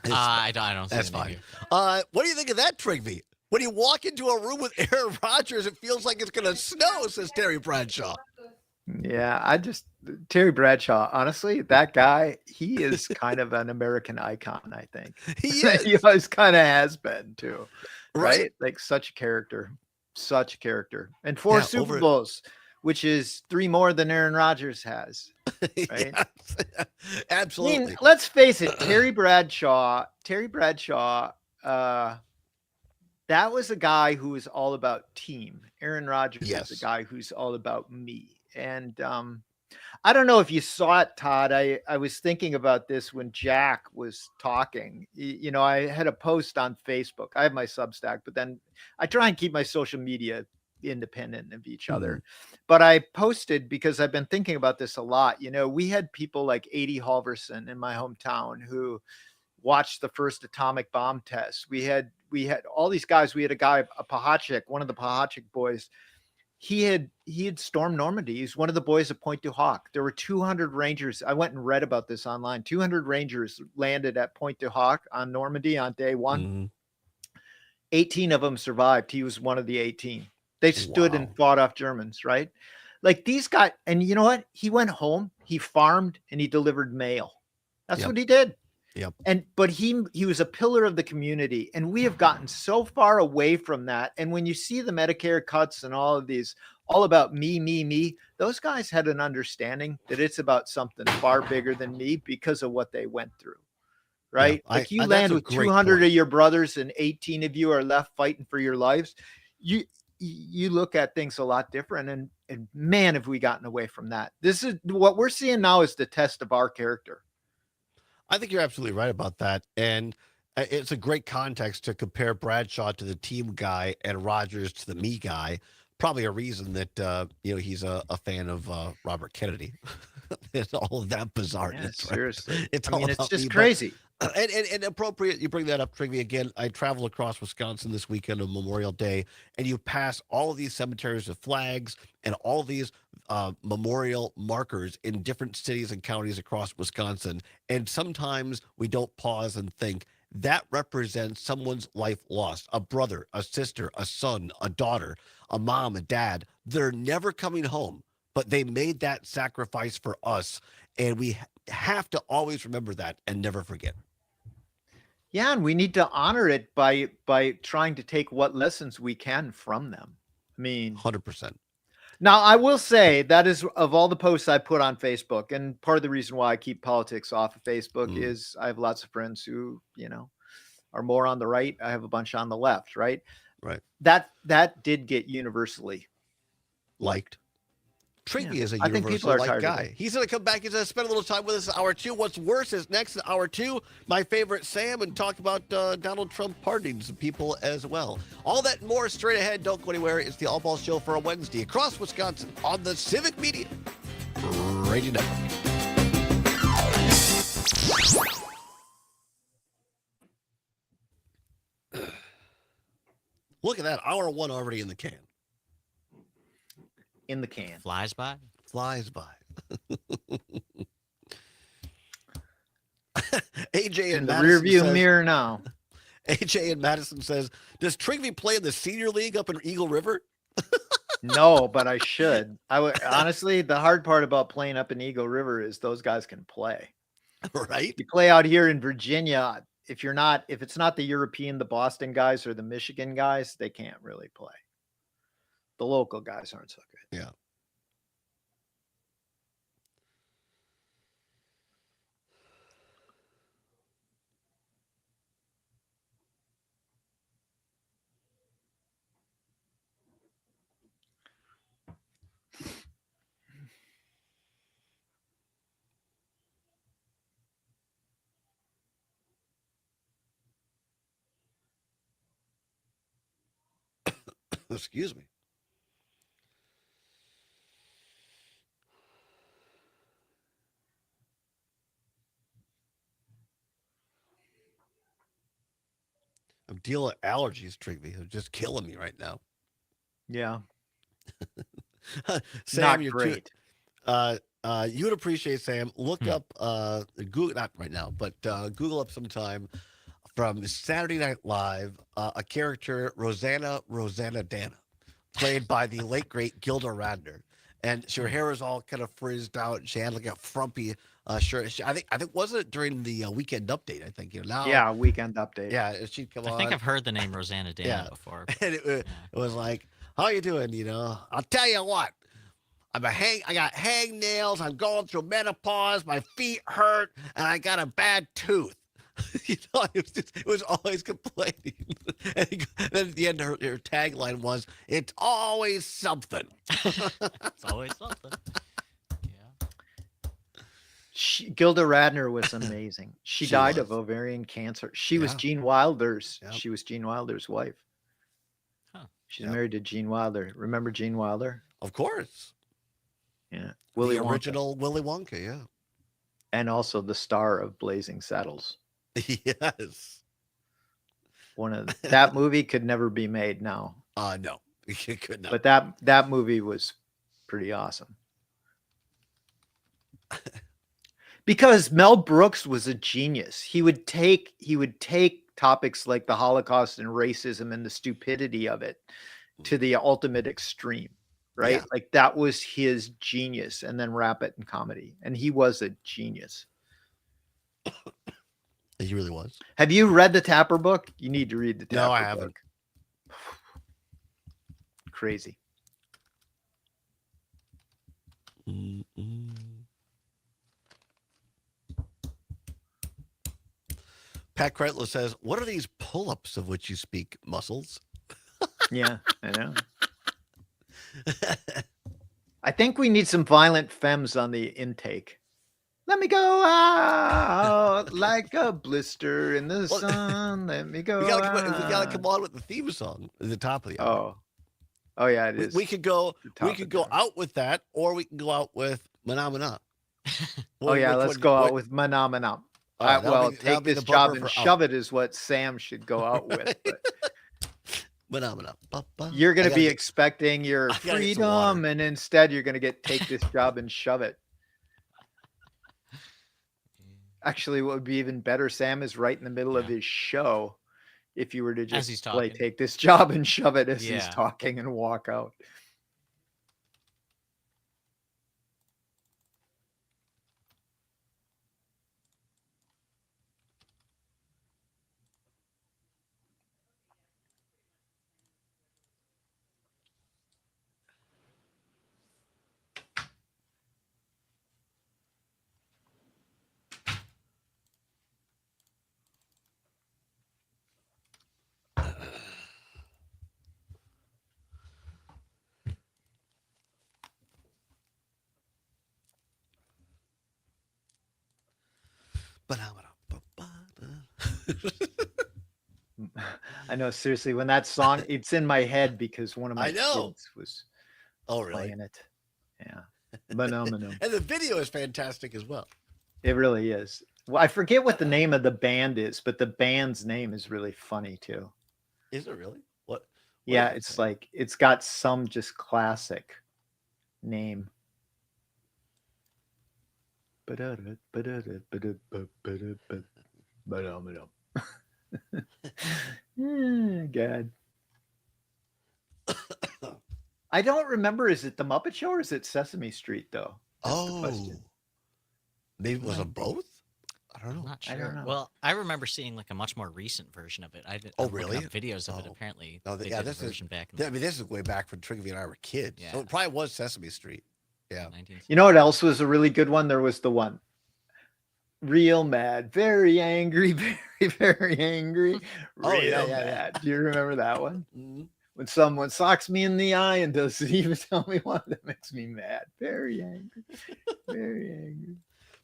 I don't see That's it fine. What do you think of that, Trigby? When you walk into a room with Aaron Rodgers, it feels like it's going to snow, says Terry Bradshaw. Yeah, Terry Bradshaw, honestly, that guy, he is kind of an American icon, I think. He is. He always kind of has been, too. Right? Like such a character. And 4 Super Bowls, which is 3 more than Aaron Rodgers has. Right? Yes. Absolutely. I mean, let's face it, Terry Bradshaw, that was a guy who was all about team. Aaron Rodgers is a guy who's all about me. And I don't know if you saw it, Todd. I was thinking about this when Jack was talking. I had a post on Facebook. I have my Substack, but then I try and keep my social media independent of each other. But I posted because I've been thinking about this a lot. We had people like Adie Halverson in my hometown who watched the first atomic bomb test. We had all these guys. We had a guy, a Pahachik, one of the Pahachik boys. He had stormed Normandy. He's one of the boys at Pointe du Hoc. There were 200 Rangers. I went and read about this online. 200 Rangers landed at Pointe du Hoc on Normandy on day one. 18 of them survived. He was one of the 18. They stood and fought off Germans, right? Like these guys. And you know what? He went home, he farmed, and he delivered mail. That's what he did. Yep. But he was a pillar of the community, and we have gotten so far away from that. And when you see the Medicare cuts and all of these, all about me, those guys had an understanding that it's about something far bigger than me because of what they went through. Right? Yeah, like you land with 200 of your brothers and 18 of you are left fighting for your lives. You look at things a lot different, and man, have we gotten away from that. This is what we're seeing now is the test of our character. I think you're absolutely right about that. And it's a great context to compare Bradshaw to the team guy and Rodgers to the me guy. Probably a reason that, he's a fan of Robert Kennedy. It's all of that bizarreness. Yeah, seriously. Right? It's it's just crazy. And appropriate, you bring that up, Trivia, again. I traveled across Wisconsin this weekend on Memorial Day, and you pass all of these cemeteries with flags and all these memorial markers in different cities and counties across Wisconsin. And sometimes we don't pause and think that represents someone's life lost, a brother, a sister, a son, a daughter, a mom, a dad. They're never coming home, but they made that sacrifice for us. And we have to always remember that and never forget. Yeah, and we need to honor it by trying to take what lessons we can from them. I mean, 100%. Now, I will say that is of all the posts I put on Facebook, and part of the reason why I keep politics off of Facebook is I have lots of friends who, are more on the right. I have a bunch on the left, right? Right. That did get universally liked. Trigby is a I think people are universal tired guy. of it. He's going to come back. He's going to spend a little time with us in hour 2. What's worse is next in hour 2, my favorite Sam, and talk about Donald Trump pardoning some people as well. All that and more straight ahead. Don't go anywhere. It's the Allbaugh Show for a Wednesday across Wisconsin on the Civic Media Radio Network. Look at that. Hour 1 already in the can. In the can. Flies by. AJ In and the Madison rearview says, mirror now. AJ and Madison says, does Trigby play in the senior league up in Eagle River? No, but I should. I would honestly. The hard part about playing up in Eagle River is those guys can play. Right? You play out here in Virginia. If it's not the European, the Boston guys or the Michigan guys, they can't really play. The local guys aren't so good. Yeah. Excuse me. I'm dealing with allergies, Trigby. They're just killing me right now. Yeah. Sam, Not you're great. you would appreciate, Sam. Look up Google, not right now, but Google up sometime from Saturday Night Live a character Rosanna Dana, played by the late great Gilda Radner, and her hair was all kind of frizzed out. She had like a frumpy shirt. I think wasn't it during the Weekend Update? I think now. Yeah, Weekend Update. Yeah, she'd come on. I think I've heard the name Rosanna Dana Yeah. before. And it was like, how you doing? I'll tell you what. I got hangnails. I'm going through menopause. My feet hurt, and I got a bad tooth. It was always complaining. And then at the end, her tagline was, "It's always something." It's always something. Gilda Radner was amazing. She died was. of ovarian cancer. She was Gene Wilder's. Yep. She was Gene Wilder's wife. Huh. She's married to Gene Wilder. Remember Gene Wilder? Of course. Yeah. The original Willy Wonka, yeah. And also the star of Blazing Saddles. Yes. That movie could never be made now. No, it could not. But that movie was pretty awesome. Because Mel Brooks was a genius. He would take topics like the Holocaust and racism and the stupidity of it to the ultimate extreme, right? Yeah. Like that was his genius, and then wrap it in comedy. And he was a genius. He really was. Have you read the Tapper book? You need to read the Tapper book. No, I haven't. Crazy. Pat Kreitler says, "What are these pull-ups of which you speak, muscles?" Yeah, I know. I think we need some violent femmes on the intake. Let me go out like a blister in the sun. Let me go. We gotta come on with the theme song at the top of the hour. Oh yeah, it is. We could go. top We could of go the- out with that, or we can go out with Manamana. Oh yeah, let's go out with Manamana. All right, that'll be Take the this job bumper and for shove it is what Sam should go out with. But Manamana. you're going I to gotta be get- expecting your I gotta get some water. freedom, and instead you're going to take this job and shove it. Actually, what would be even better, Sam, is right in the middle of his show. If you were to As he's just play, talking. take this job and shove it as he's Yeah. talking and walk out. I know, seriously, when that song, it's in my head because one of my I know. kids was Oh, really? playing it. Yeah. Phenomenal. And the video is fantastic as well. It really is. Well, I forget what the name of the band is, but the band's name is really funny too. Is it really? What? Yeah, is it? it's like it's got some just classic name. God. I don't remember. Is it the Muppet Show or is it Sesame Street though? That's the Oh, question. maybe it was a Might be. both. I don't I'm know. not I sure. don't know. Well, I remember seeing like a much more recent version of it. Oh, I'm looking really? up videos of it. Oh. Apparently, No, they yeah, did a this is. version back in I mean, this is way back when Trigby and I were kids. So Yeah. it probably was Sesame Street. Yeah. 1960s. You know what else was a really good one? There was the one. Real mad, very angry, very, very angry, Oh, real yeah, yeah. mad. Do you remember that one? Mhm. When someone socks me in the eye and doesn't even tell me why, that makes me mad. Very angry, very angry.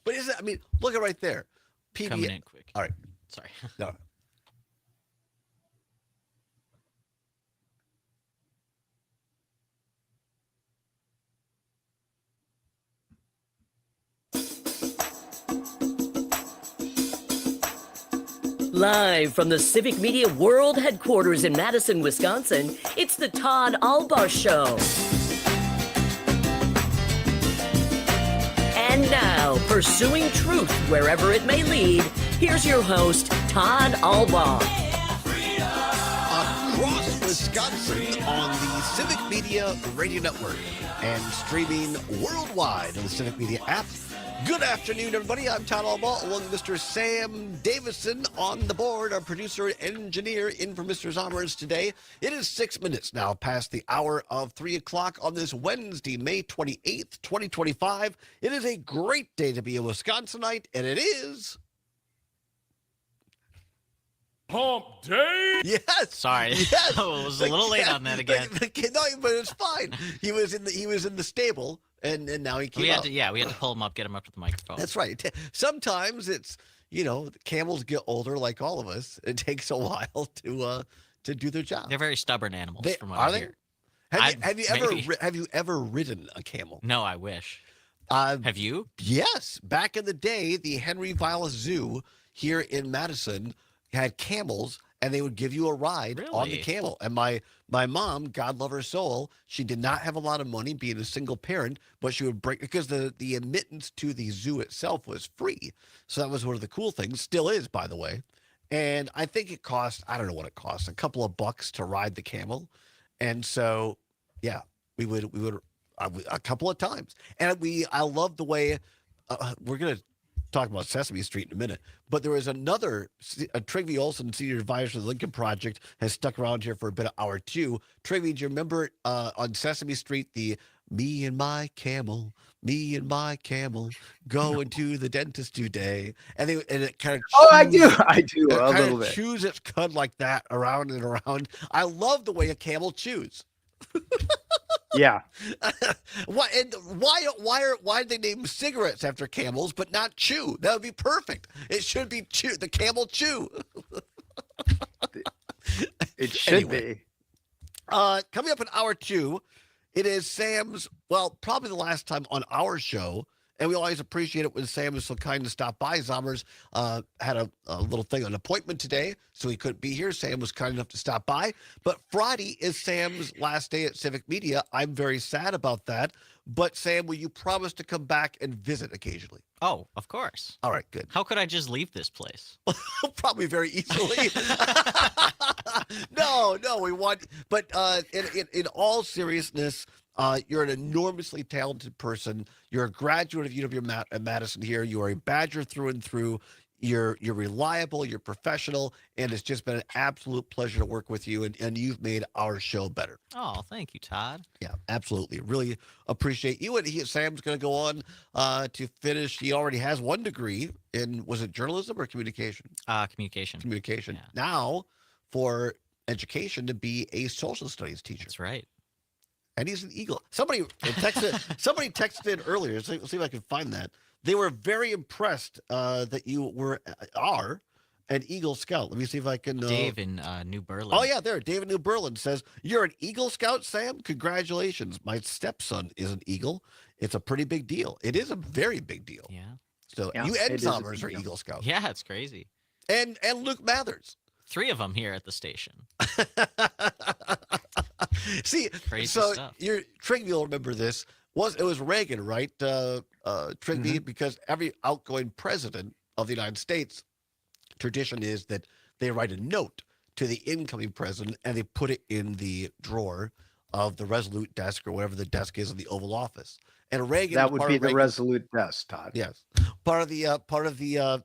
But is it? I mean, look at right there. Coming in quick. All right. Sorry. No. Live from the Civic Media World Headquarters in Madison, Wisconsin, it's the Todd Allbaugh Show. And now, pursuing truth wherever it may lead, here's your host, Todd Allbaugh. Across Wisconsin on the Civic Media Radio Network and streaming worldwide on the Civic Media app. Good afternoon, everybody. I'm Todd Allbaugh, along with Mr. Sam Davison on the board, our producer and engineer in for Mr. Zommers today. It is 6 minutes now past the hour of 3 o'clock on this Wednesday, May 28th, 2025. It is a great day to be a Wisconsinite, and it is... Hump Day? Yes. Sorry. Yes. I was a little late on that again. No, but it's fine. He was in the stable. And now he came out. We had to pull him up, get him up to the microphone. That's right. Sometimes it's, the camels get older like all of us. It takes a while to do their job. They're very stubborn animals. From what Are I they? hear. Have you ever ridden a camel? No, I wish. Have you? Yes. Back in the day, the Henry Vilas Zoo here in Madison had camels, and they would give you a ride on the Really? camel. And my mom, God love her soul, she did not have a lot of money being a single parent, but she would break, because the admittance to the zoo itself was free. So that was one of the cool things. Still is, by the way. And I think it cost, I don't know what it cost, a couple of bucks to ride the camel. And so, yeah, we would a couple of times. And I love the way, we're going to talk about Sesame Street in a minute, but there was another, Trigby Olson, senior advisor to the Lincoln Project, has stuck around here for a bit of hour two. Trigby, do you remember on Sesame Street, the me and my camel, going to the dentist today, and it kind of I do a little bit. Chews its cud like that around and around. I love the way a camel chews. Yeah. Why did they name cigarettes after camels but not chew? That would be perfect. It should be chew. The camel chew. It should be. Coming up in hour two, it is Sam's, probably the last time on our show, and we always appreciate it when Sam is so kind to stop by. Zommers had a little thing, an appointment today, so he couldn't be here. Sam was kind enough to stop by. But Friday is Sam's last day at Civic Media. I'm very sad about that. But Sam, will you promise to come back and visit occasionally? Oh, of course. All right, good. How could I just leave this place? Probably very easily. No, we want, but in all seriousness, you're an enormously talented person. You're a graduate of UW Madison here. You are a Badger through and through. You're reliable, you're professional, and it's just been an absolute pleasure to work with you, and you've made our show better. Oh, thank you, Todd. Yeah, absolutely. Really appreciate you. And Sam's going to go on to finish. He already has one degree in, was it journalism or communication? Communication. Communication. Yeah. Now, for education, to be a social studies teacher. That's right. And he's an Eagle. Somebody texted earlier. Let's see if I can find that. They were very impressed that you are an Eagle Scout. Let me see if I can. Dave in New Berlin. Oh yeah, there. Dave in New Berlin says you're an Eagle Scout, Sam. Congratulations. My stepson is an Eagle. It's a pretty big deal. It is a very big deal. Yeah. So Yeah, you and it is a Zommers big are deal. Eagle Scouts. Yeah, it's crazy. And Luke Mathers. 3 of them here at the station. See, Crazy so stuff. Trigby will remember this. It was Reagan, right? Trigby, because every outgoing president of the United States, tradition is that they write a note to the incoming president and they put it in the drawer of the Resolute desk or whatever the desk is in the Oval Office. And Reagan, That would part be of the Reagan's- Resolute desk, Todd. Yes, part of the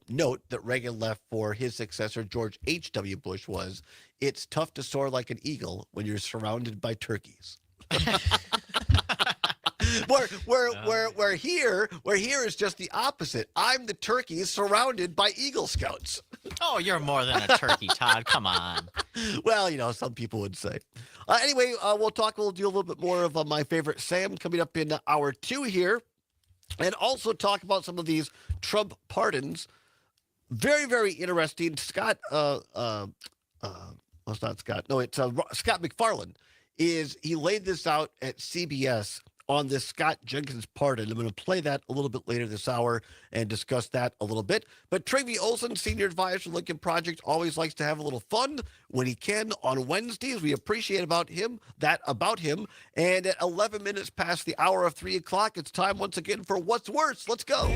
note that Reagan left for his successor George H.W. Bush was, "It's tough to soar like an eagle when you're surrounded by turkeys." where here is just the opposite. I'm the turkey surrounded by Eagle Scouts. Oh, you're more than a turkey, Todd. Come on. Well, some people would say. Anyway, we'll do a little bit more of my favorite Sam coming up in hour 2 here, and also talk about some of these Trump pardons. Very, very interesting. Scott, well, it's not Scott. No, it's Scott McFarland. He laid this out at CBS on this Scott Jenkins pardon. I'm going to play that a little bit later this hour and discuss that a little bit. But Trygve Olsen, senior advisor to Lincoln Project, always likes to have a little fun when he can on Wednesdays. We appreciate about him. And at 11 minutes past the hour of 3 o'clock, it's time once again for What's Worse. Let's go.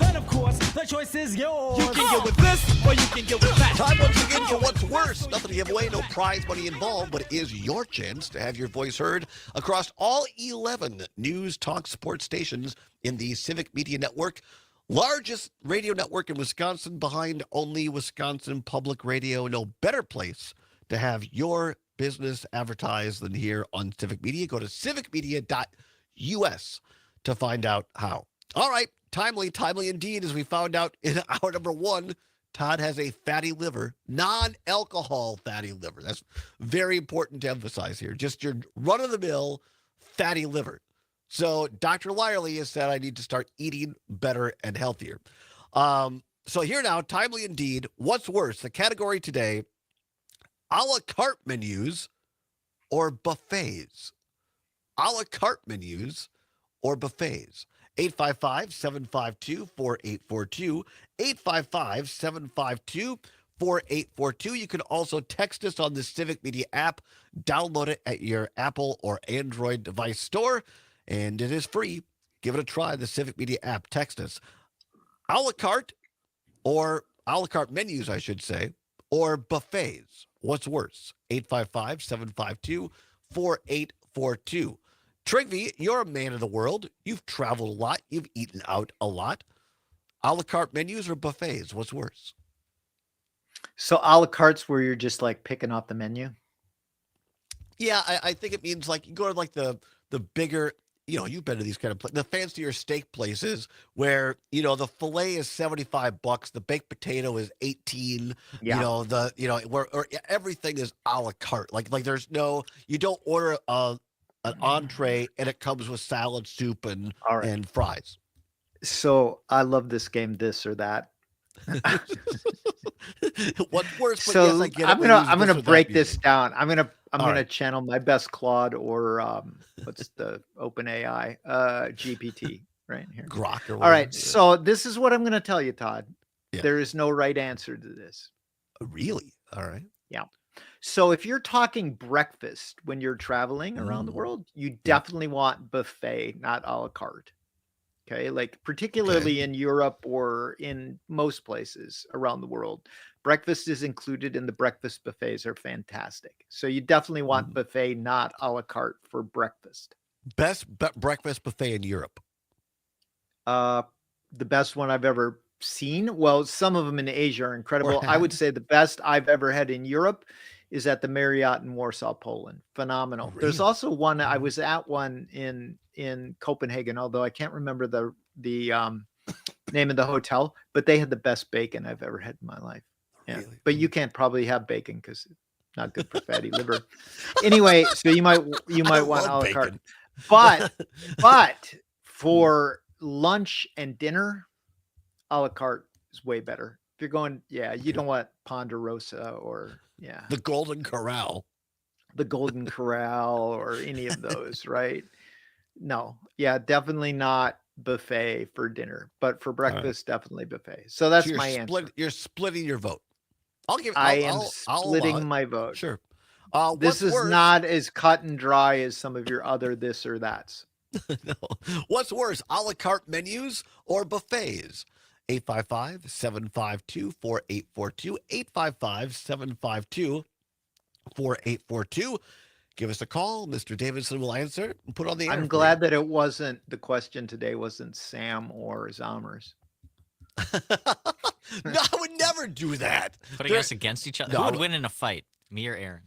Then, of course, the choice is yours. You can get with this or you can get with that. Time once again for What's Worse. Nothing to give away, no prize money involved, but it is your chance to have your voice heard across all 11 news talk sports stations in the Civic Media Network. Largest radio network in Wisconsin, behind only Wisconsin Public Radio. No better place to have your business advertised than here on Civic Media. Go to civicmedia.us to find out how. All right. Timely indeed, as we found out in hour number 1, Todd has a fatty liver, non-alcohol fatty liver. That's very important to emphasize here. Just your run-of-the-mill fatty liver. So Dr. Lyerly has said I need to start eating better and healthier. So here now, timely indeed, What's Worse? The category today, a la carte menus or buffets. A la carte menus or buffets. 855-752-4842, 855-752-4842. You can also text us on the Civic Media app. Download it at your Apple or Android device store, and it is free. Give it a try, the Civic Media app. Text us. A la carte, or a la carte menus, I should say, or buffets. What's worse? 855-752-4842. Trygve, you're a man of the world. You've traveled a lot. You've eaten out a lot. A la carte menus or buffets? What's worse? So a la carte's where you're just like picking off the menu? Yeah, I think it means like you go to like the bigger, you've been to these kind of the fancier steak places where, the filet is $75, the baked potato is $18. Yeah. Where everything is a la carte. Like there's no, you don't order an entree and it comes with salad, soup, and fries. So I love this game, this or that. What's worse? So yes, I get it. I'm gonna break this down. I'm gonna channel my best Claude or what's the OpenAI GPT right here. Grok or whatever. All right. So this is what I'm gonna tell you, Todd. Yeah. There is no right answer to this. Really? All right. Yeah. So if you're talking breakfast when you're traveling around the world, you definitely want buffet, not a la carte. Okay. Like particularly in Europe or in most places around the world, breakfast is included and the breakfast buffets are fantastic. So you definitely want buffet, not a la carte for breakfast. Best breakfast buffet in Europe? The best one I've ever seen. Well, some of them in Asia are incredible. I would say the best I've ever had in Europe is at the Marriott in Warsaw, Poland. Phenomenal. Really? There's also one, I was at one in Copenhagen, although I can't remember the name of the hotel, but they had the best bacon I've ever had in my life. Yeah. Really? But you can't probably have bacon because it's not good for fatty liver. Anyway, so you might want a la carte. But for lunch and dinner, a la carte is way better. If you're going, you don't want Ponderosa or the Golden Corral, or any of those, right? No, definitely not buffet for dinner, but for breakfast, definitely buffet. So that's my answer. You're splitting your vote. I am splitting my vote. Sure. This is not as cut and dry as some of your other this or that's. No. What's worse, a la carte menus or buffets? 855-752-4842, 4842. Give us a call. Mr. Davidson will answer and put it on the air. I'm glad that it wasn't, the question today wasn't Sam or Zommers. No, I would never do that. Putting us against each other. No. Who would win in a fight? Me or Aaron?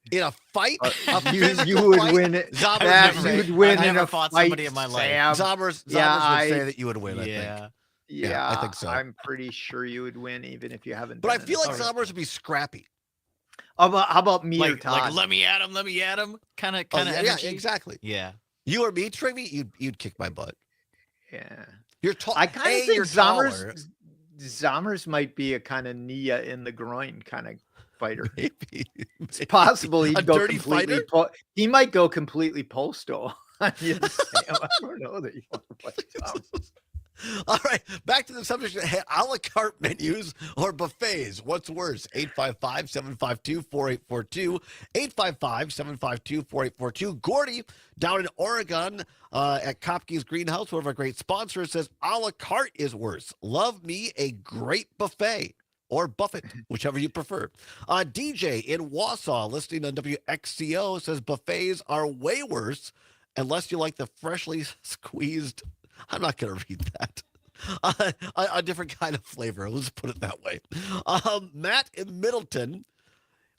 In a fight? You would win it. Zommers You'd win I've in never a fought fight, somebody in my life. Sam. Zommers would say that you would win, I think. Yeah, I think so. I'm pretty sure you would win, even if you haven't. But I been in feel a like fight. Zommers would be scrappy. How about me or Like, Todd? let me at him, kind of Yeah, energy. exactly. Yeah. You or me, Trivy, you'd kick my butt. Yeah. You're tall. I kind of think you're taller. Zommers might be a kind of Nia in the groin kind of fighter. Maybe. It's possible he'd A go dirty completely. He might go completely postal. I don't know that you want to play Zommers. All right, back to the subject. A la carte menus or buffets. What's worse? 855-752-4842. 855-752-4842. Gordy down in Oregon at Kopke's Greenhouse, one of our great sponsors, says a la carte is worse. Love me a great buffet. Or buffet, whichever you prefer. DJ in Wausau, listening on WXCO, says buffets are way worse unless you like the freshly squeezed. I'm not going to read that. A different kind of flavor. Let's put it that way. Matt in Middleton,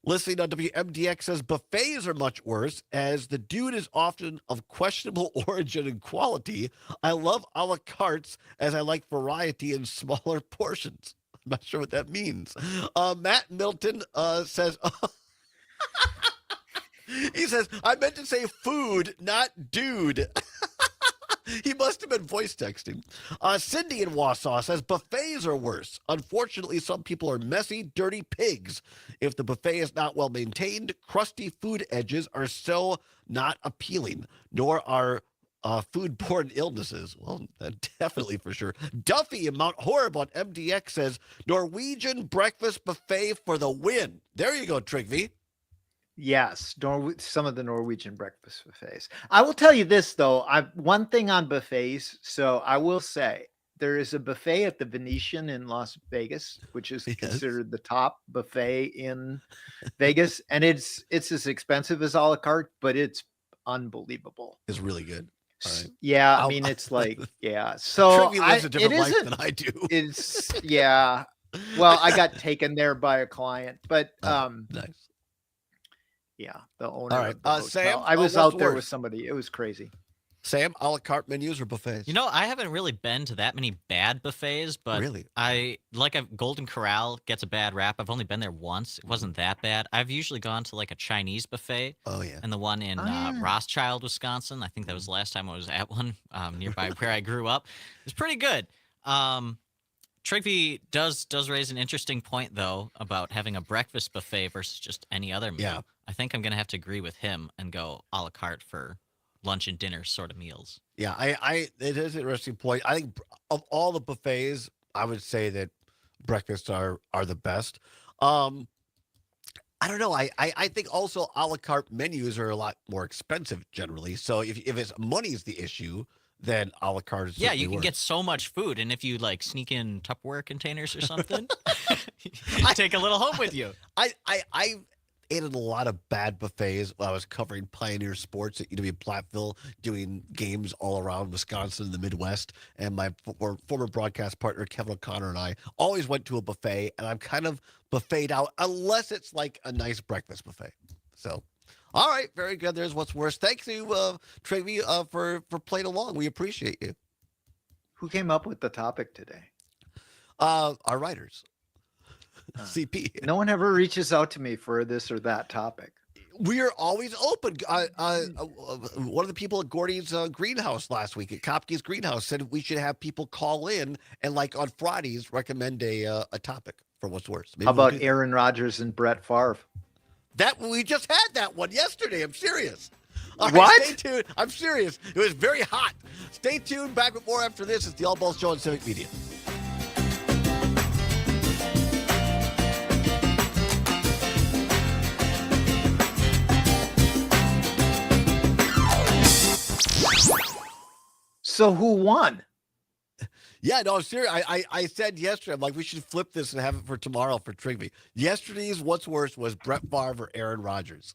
listening on WMDX, says buffets are much worse as the dude is often of questionable origin and quality. I love a la cartes as I like variety in smaller portions. I'm not sure what that means. Matt Milton says, he says, I meant to say food, not dude. He must have been voice texting. Cindy in Wausau says buffets are worse. Unfortunately, some people are messy, dirty pigs. If the buffet is not well maintained, crusty food edges are so not appealing, nor are foodborne illnesses. Well, definitely for sure. Duffy in Mount Horeb on MDX says Norwegian breakfast buffet for the win. There you go, Trigby. Yes, some of the Norwegian breakfast buffets. I will tell you this though. One thing on buffets. So I will say there is a buffet at the Venetian in Las Vegas, which is considered the top buffet in Vegas, and it's as expensive as a la carte, but it's unbelievable. It's really good. All right. Yeah, I mean it's like So Trigby lives a different life than I do. It's Well, I got taken there by a client, but nice. Yeah, the owner. All right, of the hotel. Sam, I was what's out there worse? with somebody. It was crazy. Sam, a la carte menus or buffets? You know, I haven't really been to that many bad buffets, but Really? Golden Corral gets a bad rap. I've only been there once. It wasn't that bad. I've usually gone to like a Chinese buffet. Oh yeah. And the one in Rothschild, Wisconsin. I think that was the last time I was at one nearby where I grew up. It's pretty good. Trigby does raise an interesting point though about having a breakfast buffet versus just any other meal. Yeah. I think I'm gonna have to agree with him and go a la carte for lunch and dinner sort of meals. Yeah, it is an interesting point. I think of all the buffets, I would say that breakfasts are the best. I don't know. I think also a la carte menus are a lot more expensive generally. So if it's money's the issue, then a la carte is Yeah, you certainly can worse. get so much food, and if you like sneak in Tupperware containers or something, take a little home with you. I ate at a lot of bad buffets while I was covering Pioneer Sports at UW Platteville, doing games all around Wisconsin and the Midwest. And my former broadcast partner, Kevin O'Connor, and I always went to a buffet, and I'm kind of buffeted out unless it's like a nice breakfast buffet. So, all right, very good. There's what's worse. Thanks to Trivy for playing along. We appreciate you. Who came up with the topic today? Our writers. CP. No one ever reaches out to me for this or that topic. We are always open. One of the people at Gordy's greenhouse last week at Kopke's greenhouse said we should have people call in and, like on Fridays, recommend a topic for what's worse. Maybe How we'll about do that. Aaron Rodgers and Brett Favre? That we just had that one yesterday. I'm serious. All right, What? Stay tuned. I'm serious. It was very hot. Stay tuned. Back with more after this. It's the Allbaugh Show on Civic Media. So who won? Yeah, no, seriously. I said yesterday, I'm like, we should flip this and have it for tomorrow for Trigby. Yesterday's What's Worse was Brett Favre or Aaron Rodgers.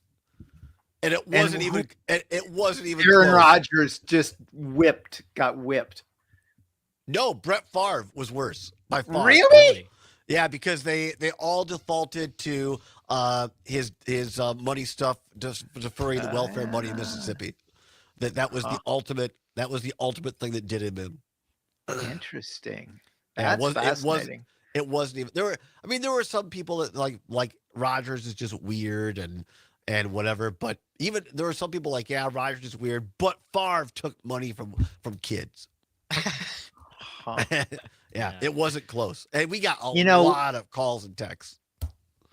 And it wasn't even Aaron close. Rodgers just got whipped. No, Brett Favre was worse by far. Really? Yeah, because they all defaulted to his money stuff, just deferring the welfare money in Mississippi. That was the ultimate. That was the ultimate thing that did him in. Interesting. Yeah, That's fascinating. It wasn't even there. There were some people that like Rodgers is just weird and whatever. But even there were some people like, yeah, Rodgers is weird, but Favre took money from kids. Yeah, it wasn't close, and we got a lot of calls and texts.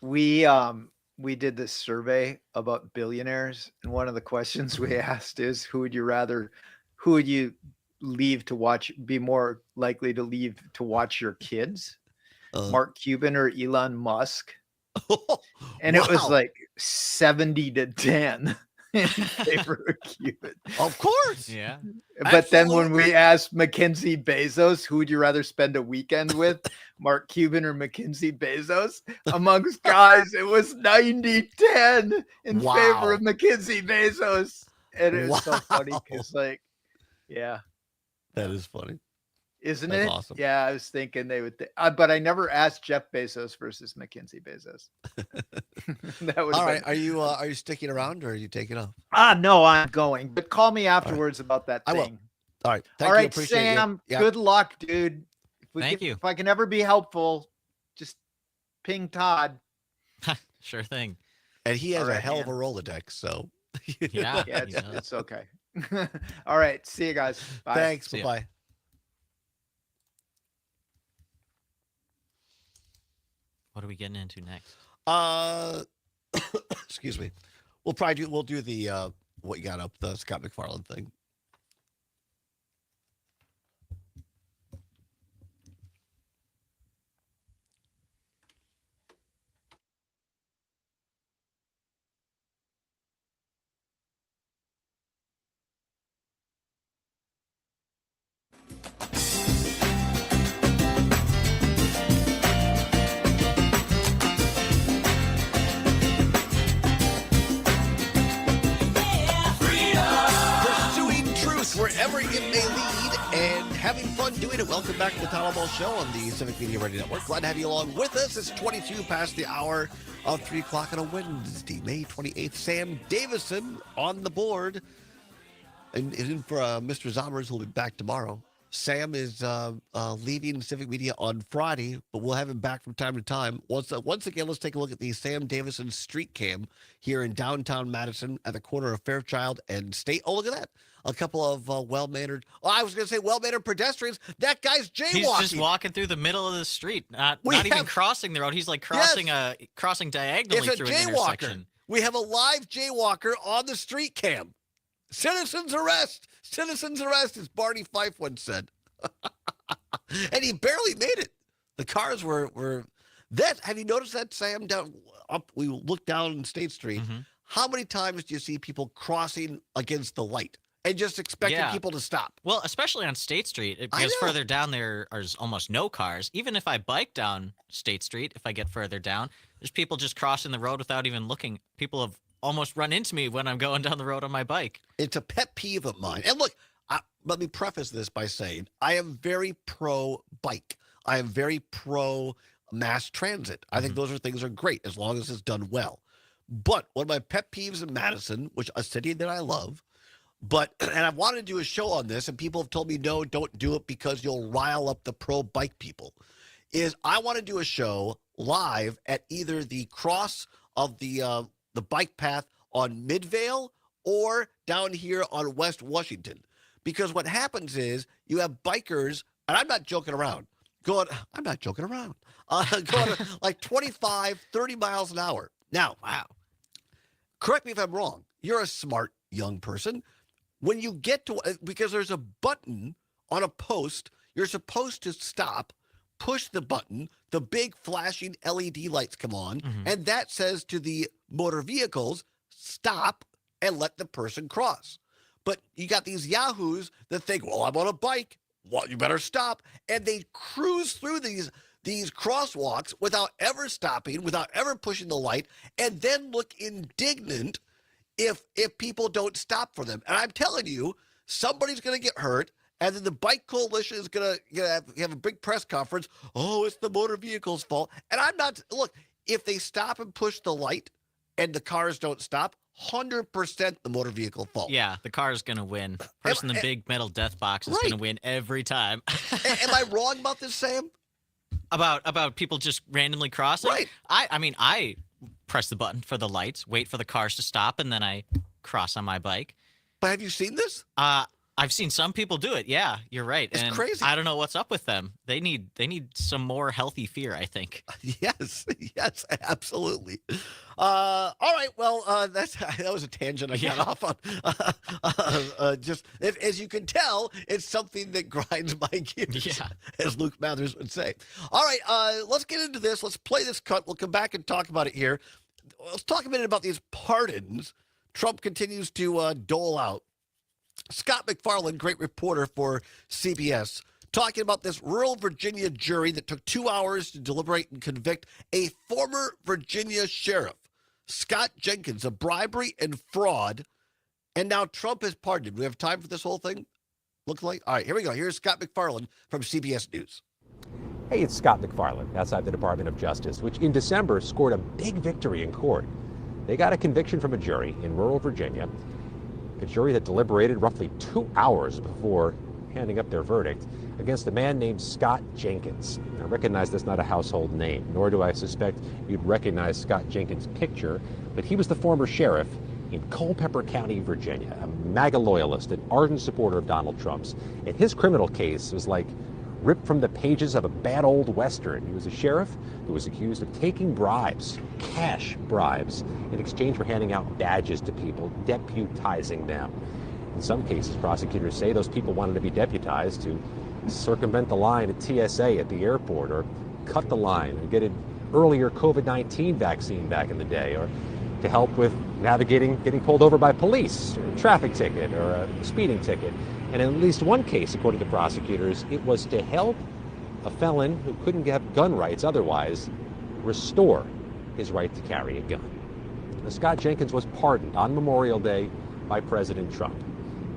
We did this survey about billionaires, and one of the questions we asked is, who would you leave to watch? Be more likely to leave to watch your kids, Mark Cuban or Elon Musk? And it was like 70-10 in favor of Cuban. Of course. Yeah. But then when we asked Mackenzie Bezos, who would you rather spend a weekend with, Mark Cuban or Mackenzie Bezos? Amongst guys, it was 90-10 in favor of Mackenzie Bezos. And it was so funny because, yeah. That is funny. Isn't That's it? awesome. Yeah, I was thinking they would, but I never asked Jeff Bezos versus Mackenzie Bezos. That was all right. Are you sticking around or are you taking off? No, I'm going. But call me afterwards about that thing. I will. All right. All right, Sam. Yeah. Good luck, dude. Thank you. If I can ever be helpful, just ping Todd. Sure thing. And he has All right, a hell of a man. Rolodex, so Yeah. Yeah, he does. it's okay. All right. See you guys. Bye. Thanks. See ya. Bye. What are we getting into next? Excuse me. We'll do the what you got up, the Scott McFarlane thing. Pursuing truth wherever it may lead and having fun doing it. Welcome back to the Todd Allbaugh Show on the Civic Media Radio Network. Glad to have you along with us. It's 22 past the hour of 3 o'clock on a Wednesday, May 28th. Sam Davison on the board. And in for Mr. Zommers, who'll be back tomorrow. Sam is leaving Civic Media on Friday, but we'll have him back from time to time. Once again, let's take a look at the Sam Davison street cam here in downtown Madison at the corner of Fairchild and State. Oh, look at that. A couple of well-mannered, I was going to say well-mannered pedestrians. That guy's jaywalking. He's just walking through the middle of the street, not even crossing the road. He's like crossing diagonally through an intersection. We have a live jaywalker on the street cam. Citizens arrest! Citizens arrest, as Barney Fife once said. And he barely made it. The cars were that. Have you noticed that, Sam? We look down State Street. Mm-hmm. How many times do you see people crossing against the light and just expecting people to stop? Well, especially on State Street, because further down there's almost no cars. Even if I bike down State Street, if I get further down, there's people just crossing the road without even looking. People have almost run into me when I'm going down the road on my bike. It's a pet peeve of mine. And look, let me preface this by saying I am very pro bike. I am very pro mass transit. I think those things are great as long as it's done well. But one of my pet peeves in Madison, which a city that I love, and I've wanted to do a show on this, and people have told me, no, don't do it because you'll rile up the pro bike people, is I want to do a show live at either the cross of the bike path on Midvale or down here on West Washington. Because what happens is you have bikers, and I'm not joking around, going like 25, 30 miles an hour. Now, correct me if I'm wrong. You're a smart young person. When you get to, because there's a button on a post, you're supposed to stop, push the button, the big flashing LED lights come on, and that says to the motor vehicles, stop and let the person cross. But you got these yahoos that think, well, I'm on a bike. well, you better stop. And they cruise through these crosswalks without ever stopping, without ever pushing the light, and then look indignant if people don't stop for them. And I'm telling you, somebody's going to get hurt, and then the bike coalition is going to have a big press conference. Oh, it's the motor vehicle's fault. And I'm not, look, if they stop and push the light and the cars don't stop, 100% the motor vehicle fault. Yeah, the car is going to win. Person in the big metal death box is Right. going to win every time. Am I wrong about this, Sam? About people just randomly crossing? Right. I mean, I press the button for the lights, wait for the cars to stop, and then I cross on my bike. But have you seen this? I've seen some people do it. Yeah, you're right. It's and crazy. I don't know what's up with them. They need some more healthy fear, I think. Yes, absolutely. All right, well, that was a tangent I got off on. Just as you can tell, it's something that grinds my gears, as Luke Mathers would say. All right, let's get into this. Let's play this cut. We'll come back and talk about it here. Let's talk a minute about these pardons Trump continues to dole out. Scott McFarland, great reporter for CBS, talking about this rural Virginia jury that took 2 hours to deliberate and convict a former Virginia sheriff, Scott Jenkins, of bribery and fraud. And now Trump has pardoned. Do we have time for this whole thing? Looks like. All right, here we go. Here's Scott McFarland from CBS News. Hey, it's Scott McFarland outside the Department of Justice, which in December scored a big victory in court. They got a conviction from a jury in rural Virginia, a jury that deliberated roughly 2 hours before handing up their verdict against a man named Scott Jenkins. I recognize that's not a household name, nor do I suspect you'd recognize Scott Jenkins' picture, but he was the former sheriff in Culpeper County, Virginia, a MAGA loyalist, an ardent supporter of Donald Trump's. And his criminal case was like ripped from the pages of a bad old Western. He was a sheriff who was accused of taking bribes, cash bribes, in exchange for handing out badges to people, deputizing them. In some cases, prosecutors say those people wanted to be deputized to circumvent the line at TSA at the airport, or cut the line and get an earlier COVID-19 vaccine back in the day, or to help with navigating getting pulled over by police, or a traffic ticket, or a speeding ticket. And in at least one case, according to prosecutors, it was to help a felon who couldn't have gun rights otherwise restore his right to carry a gun. Now, Scott Jenkins was pardoned on Memorial Day by President Trump.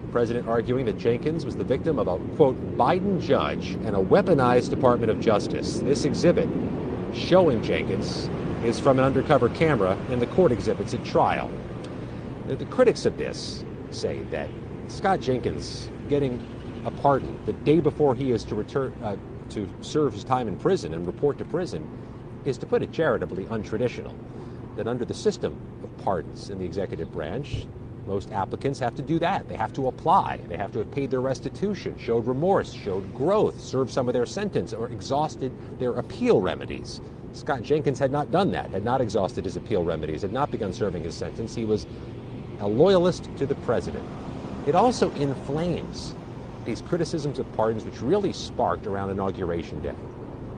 The president arguing that Jenkins was the victim of a, quote, Biden judge and a weaponized Department of Justice. This exhibit showing Jenkins is from an undercover camera in the court exhibits at trial. The critics of this say that Scott Jenkins getting a pardon the day before he is to return to serve his time in prison and report to prison is, to put it charitably, untraditional. That under the system of pardons in the executive branch, most applicants have to do that. They have to apply. They have to have paid their restitution, showed remorse, showed growth, served some of their sentence, or exhausted their appeal remedies. Scott Jenkins had not done that, had not exhausted his appeal remedies, had not begun serving his sentence. He was a loyalist to the president. It also inflames these criticisms of pardons, which really sparked around Inauguration Day,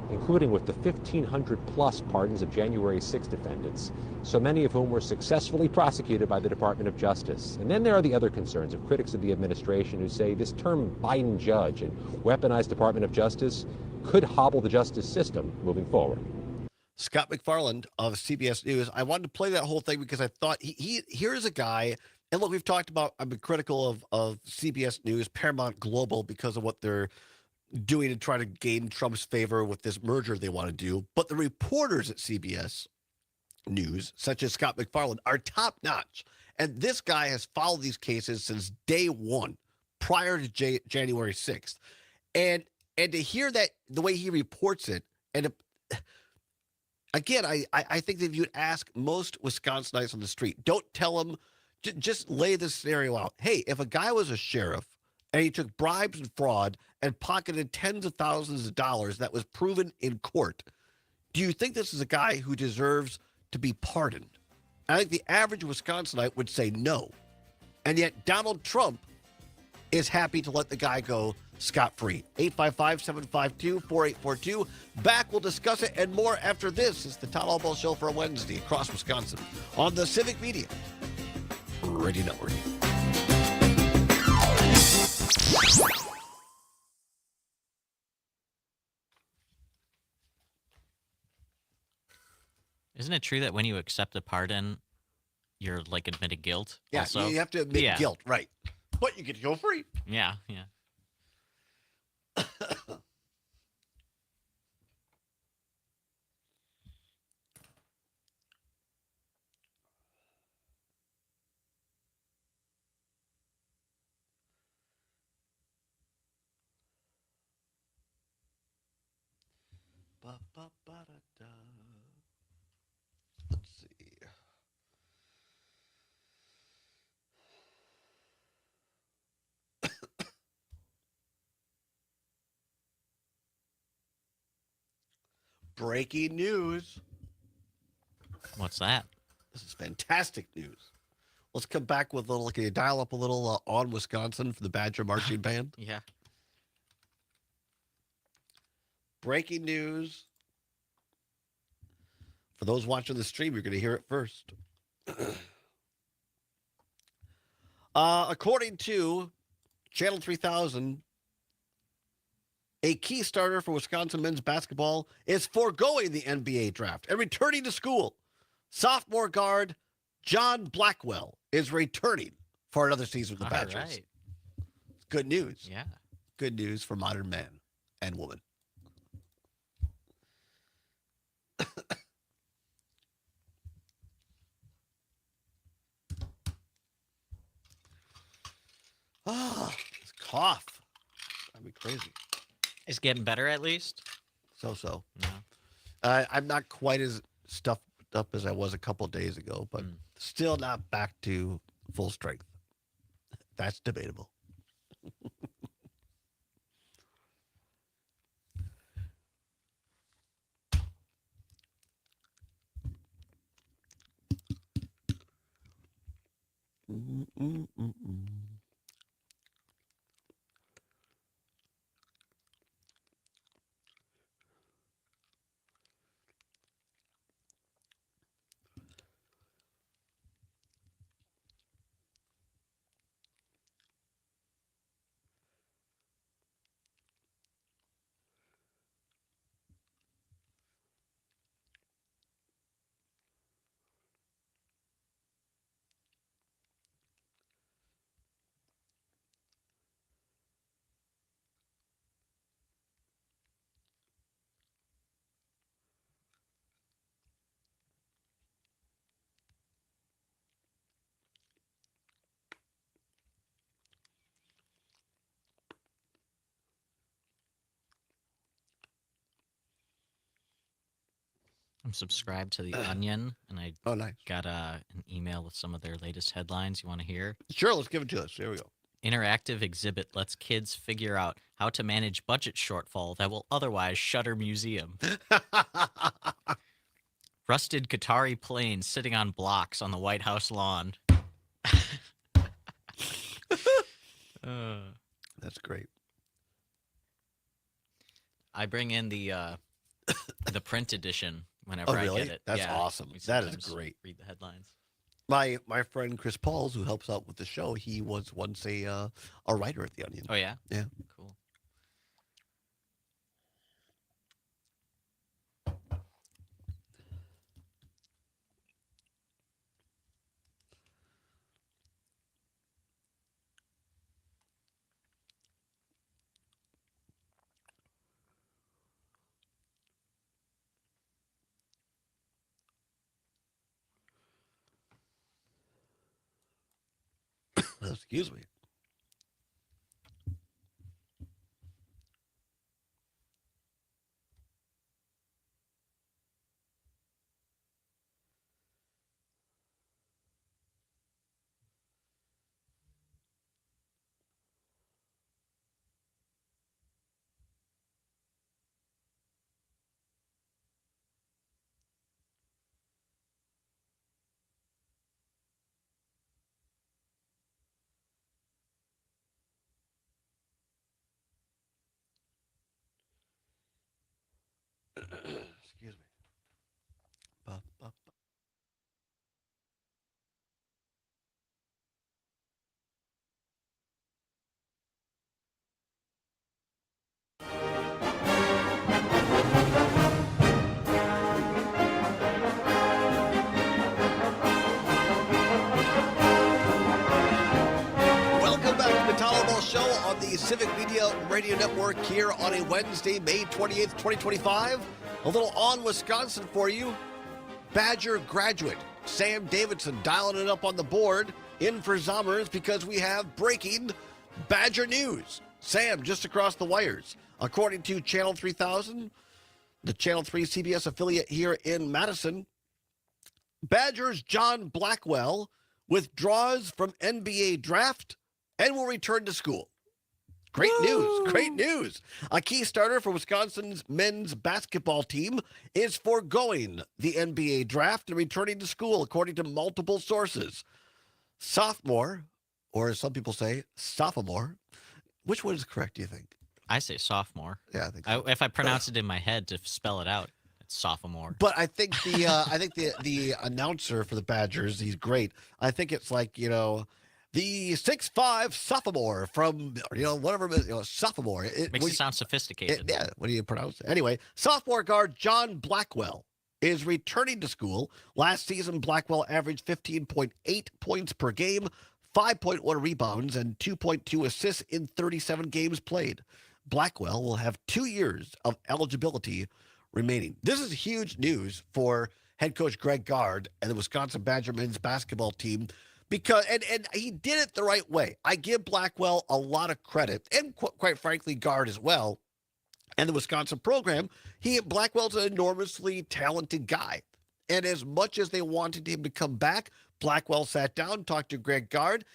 including with the 1,500 plus pardons of January 6 defendants, so many of whom were successfully prosecuted by the Department of Justice. And then there are the other concerns of critics of the administration who say this term Biden judge and weaponized Department of Justice could hobble the justice system moving forward. Scott McFarland of CBS News. I wanted to play that whole thing because I thought here's a guy, and look, we've talked about, I've been critical of CBS News, Paramount Global, because of what they're doing to try to gain Trump's favor with this merger they want to do. But the reporters at CBS News, such as Scott McFarland, are top notch. And this guy has followed these cases since day one, prior to January 6th. And to hear that, the way he reports it, and again, I think that if you'd ask most Wisconsinites on the street, don't tell them, just lay this scenario out. Hey, if a guy was a sheriff and he took bribes and fraud and pocketed tens of thousands of dollars that was proven in court, do you think this is a guy who deserves to be pardoned? I think the average Wisconsinite would say no. And yet Donald Trump is happy to let the guy go scot-free. 855-752-4842. Back, we'll discuss it and more after this. It's the Todd Allbaugh Show for a Wednesday across Wisconsin on the Civic Media Radio Network. Isn't it true that when you accept a pardon, you're like admitting guilt? Yeah, Also? you have to admit Yeah. guilt, right? But you get to go free. Yeah, yeah. Let's see. Breaking news. What's that? This is fantastic news. Let's come back with a little, can you dial up a little on Wisconsin for the Badger Marching Band? Yeah. Breaking news. For those watching the stream, you're going to hear it first. According to Channel 3000, a key starter for Wisconsin men's basketball is foregoing the NBA draft and returning to school. Sophomore guard John Blackwell is returning for another season with the Badgers. Right. Good news. Yeah. Good news for modern man and woman. This cough. That'd be crazy. It's getting better at least? So. No. I'm not quite as stuffed up as I was a couple days ago, but still not back to full strength. That's debatable. I'm subscribed to The Onion, and I got an email with some of their latest headlines. You want to hear? Sure, let's give it to us. Here we go. Interactive exhibit lets kids figure out how to manage budget shortfall that will otherwise shutter museum. Rusted Qatari plane sitting on blocks on the White House lawn. That's great. I bring in the print edition whenever I really? get it. That's Yeah, awesome. we That is sometimes great. Read the headlines. My friend Chris Pauls, who helps out with the show, he was once a writer at The Onion. Oh, yeah? Yeah. Cool. Excuse me. Excuse me. Ba, ba, ba. Todd Allbaugh Show on the Civic Media Radio Network here on a Wednesday, May 28th, 2025. A little on Wisconsin for you. Badger graduate Sam Davidson dialing it up on the board in for Zommers because we have breaking Badger news. Sam, just across the wires. According to Channel 3000, the Channel 3 CBS affiliate here in Madison, Badgers John Blackwell withdraws from NBA draft and will return to school. Great news. Great news. A key starter for Wisconsin's men's basketball team is foregoing the NBA draft and returning to school, according to multiple sources. Sophomore, or as some people say, sophomore. Which one is correct, do you think? I say sophomore. Yeah, I think so. If I pronounce it in my head to spell it out, it's sophomore. But I think the announcer for the Badgers, he's great. I think it's like, the 6'5" sophomore from, whatever, sophomore. Makes it sound sophisticated. Yeah, what do you pronounce it? Anyway, sophomore guard John Blackwell is returning to school. Last season, Blackwell averaged 15.8 points per game, 5.1 rebounds, and 2.2 assists in 37 games played. Blackwell will have 2 years of eligibility remaining. This is huge news for head coach Greg Gard and the Wisconsin Badger men's basketball team because and he did it the right way. I give Blackwell a lot of credit, and quite frankly, Gard as well, and the Wisconsin program. Blackwell's an enormously talented guy, and as much as they wanted him to come back, Blackwell sat down, talked to Greg Gard.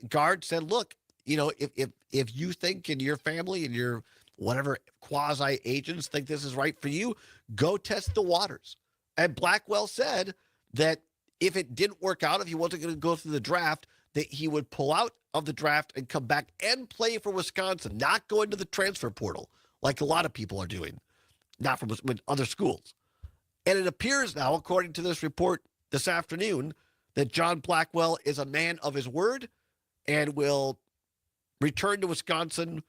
Gard said, "Look, if you think and your family and your whatever quasi agents think this is right for you, go test the waters." And Blackwell said that if it didn't work out, if he wasn't going to go through the draft, that he would pull out of the draft and come back and play for Wisconsin, not go into the transfer portal like a lot of people are doing, not from other schools. And it appears now, according to this report this afternoon, that John Blackwell is a man of his word and will return to Wisconsin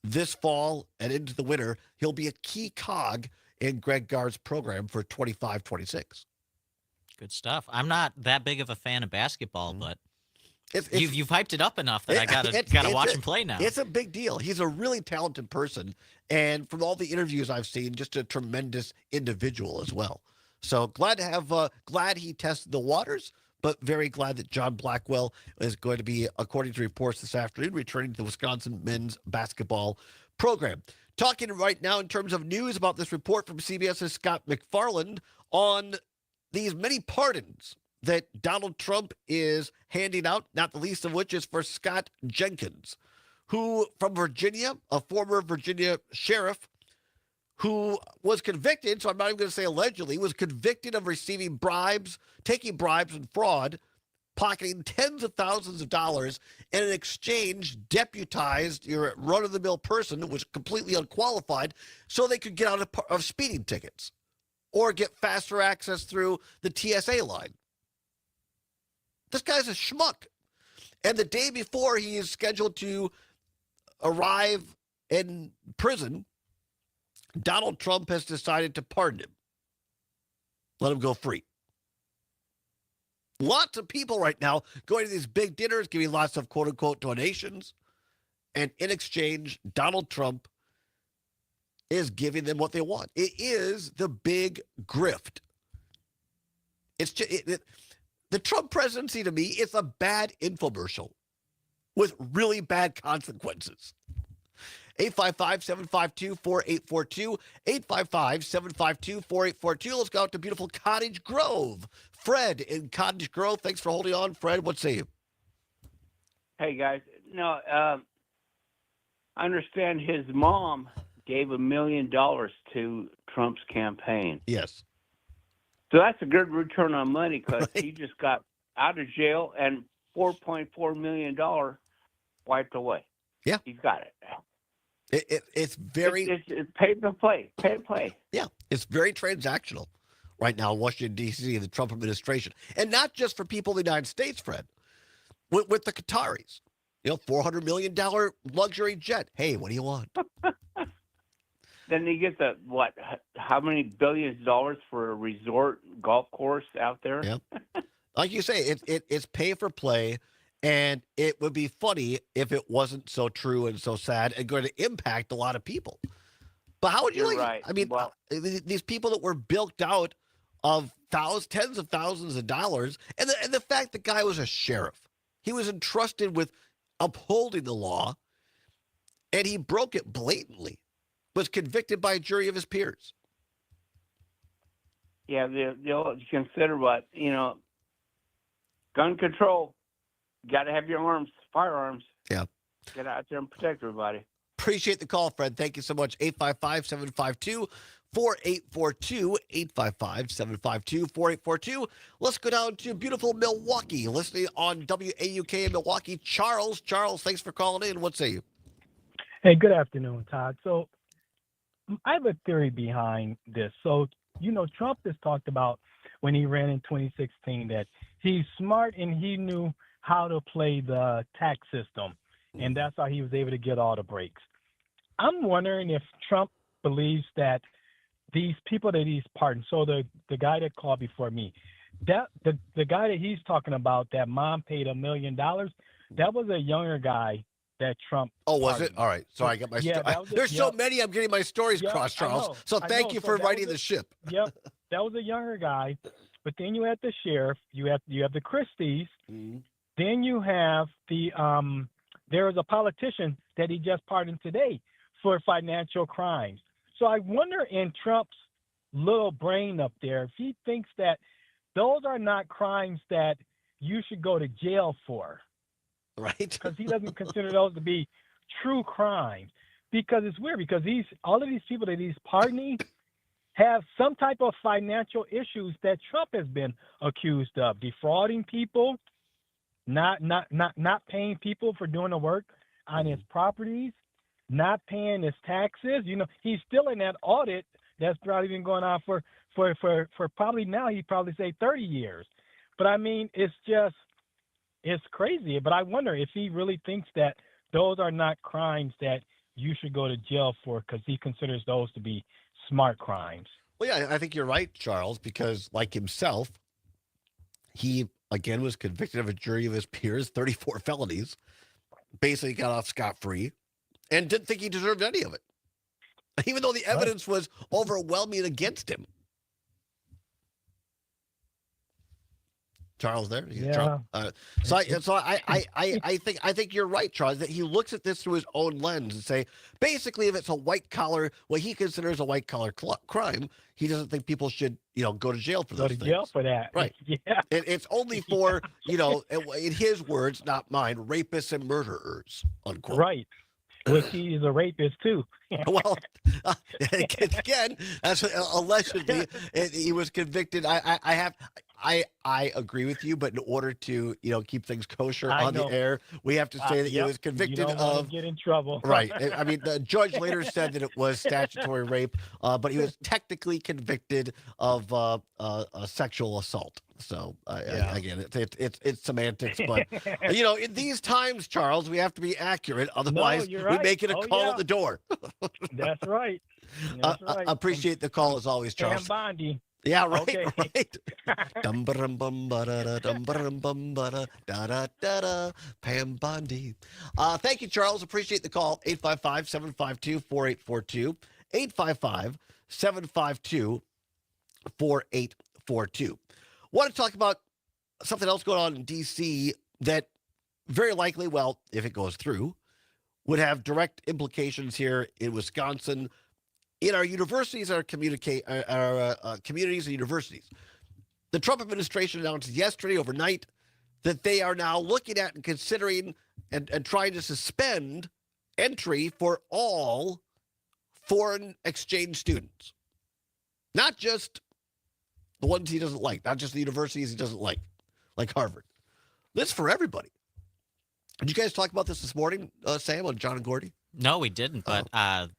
this fall and into the winter. He'll be a key cog in Greg Gard's program for 25-26. Good stuff. I'm not that big of a fan of basketball, but you've hyped it up enough that I gotta watch him play now. It's a big deal. He's a really talented person, and from all the interviews I've seen, just a tremendous individual as well. So glad he tested the waters, but very glad that John Blackwell is going to be, according to reports this afternoon, returning to the Wisconsin men's basketball program. Talking right now in terms of news about this report from CBS's Scott McFarland on these many pardons that Donald Trump is handing out, not the least of which is for Scott Jenkins, who from Virginia, a former Virginia sheriff, who was convicted, so I'm not even going to say allegedly, was convicted of receiving bribes, taking bribes and fraud, pocketing tens of thousands of dollars, and in exchange deputized your run-of-the-mill person who was completely unqualified so they could get out of speeding tickets or get faster access through the TSA line. This guy's a schmuck. And the day before he is scheduled to arrive in prison, Donald Trump has decided to pardon him. Let him go free. Lots of people right now going to these big dinners, giving lots of quote-unquote donations. And in exchange, Donald Trump is giving them what they want. It is the big grift. It's just, the Trump presidency, to me, is a bad infomercial with really bad consequences. 855-752-4842, 855-752-4842. Let's go out to beautiful Cottage Grove. Fred in Cottage Grove, thanks for holding on. Fred, what say you? Hey, guys. No, I understand his mom gave $1 million to Trump's campaign. Yes. So that's a good return on money because he just got out of jail and $4.4 million wiped away. Yeah. He's got it. It's very... It's pay to play. Pay to play. Yeah. It's very transactional right now in Washington, D.C., and the Trump administration. And not just for people in the United States, Fred. With the Qataris. $400 million luxury jet. Hey, what do you want? Then you get how many billions of dollars for a resort golf course out there? Yep. Like you say, it's pay for play, And it would be funny if it wasn't so true and so sad and going to impact a lot of people. But how would you You're like right. I mean, Well, these people that were bilked out of tens of thousands of dollars, and the fact the guy was a sheriff. He was entrusted with upholding the law, and he broke it blatantly, was convicted by a jury of his peers. yeah, they'll consider what, gun control. Got to have your firearms. Yeah. Get out there and protect everybody. Appreciate the call, Fred. Thank you so much. 855-752-4842. 855-752-4842. Let's go down to beautiful Milwaukee. Listening on WAUK in Milwaukee. Charles, thanks for calling in. What say you? Hey, good afternoon, Todd. So I have a theory behind this. So, Trump has talked about when he ran in 2016 that he's smart and he knew how to play the tax system. And that's how he was able to get all the breaks. I'm wondering if Trump believes that these people that he's pardoned, so the guy that called before me, that the guy that he's talking about, that mom paid $1 million, that was a younger guy that Trump. Oh, was pardoned. it? All right. So I got my there's yeah. so many, I'm getting my stories crossed, Charles. So thank you for righting the ship. Yep. That was a younger guy. But then you have the sheriff, you have the Christies, then you have there was a politician that he just pardoned today for financial crimes. So I wonder in Trump's little brain up there, if he thinks that those are not crimes that you should go to jail for. Right. Because he doesn't consider those to be true crimes. Because it's weird, because all of these people that he's pardoning have some type of financial issues that Trump has been accused of. Defrauding people, not paying people for doing the work on his properties, not paying his taxes. He's still in that audit that's probably been going on for probably now, he'd probably say 30 years. But I mean, it's crazy. But I wonder if he really thinks that those are not crimes that you should go to jail for, because he considers those to be smart crimes. Well, yeah, I think you're right, Charles, because like himself, he again was convicted of a jury of his peers, 34 felonies, basically got off scot-free, and didn't think he deserved any of it, even though the evidence was overwhelming against him. Charles, there, yeah. I think you're right, Charles, that he looks at this through his own lens and say, basically, if it's a white collar, what he considers a white collar crime, he doesn't think people should, go to jail for those things. Go to jail for that, right? Yeah. It's only for in his words, not mine, rapists and murderers, unquote. Right. Which he is a rapist too. Well, again, that's allegedly he was convicted. I agree with you, but in order to keep things kosher on the air, we have to say that he was convicted you don't of get in trouble. Right. I mean, the judge later said that it was statutory rape, but he was technically convicted of a sexual assault. So again, it's semantics, but in these times, Charles, we have to be accurate. Otherwise, we make it a call at the door. That's right. That's right. I appreciate the call as always, Charles. Pam Bondi. Yeah, right, Okay. right. Pam Bondi. Thank you, Charles. Appreciate the call. 855-752-4842. 855-752-4842. Want to talk about something else going on in D.C. that very likely, well, if it goes through, would have direct implications here in Wisconsin, in our universities, our communities and universities. The Trump administration announced yesterday overnight that they are now looking at and considering and trying to suspend entry for all foreign exchange students. Not just the ones he doesn't like, not just the universities he doesn't like Harvard. This is for everybody. Did you guys talk about this morning, Sam, on John and Gordy? No, we didn't. But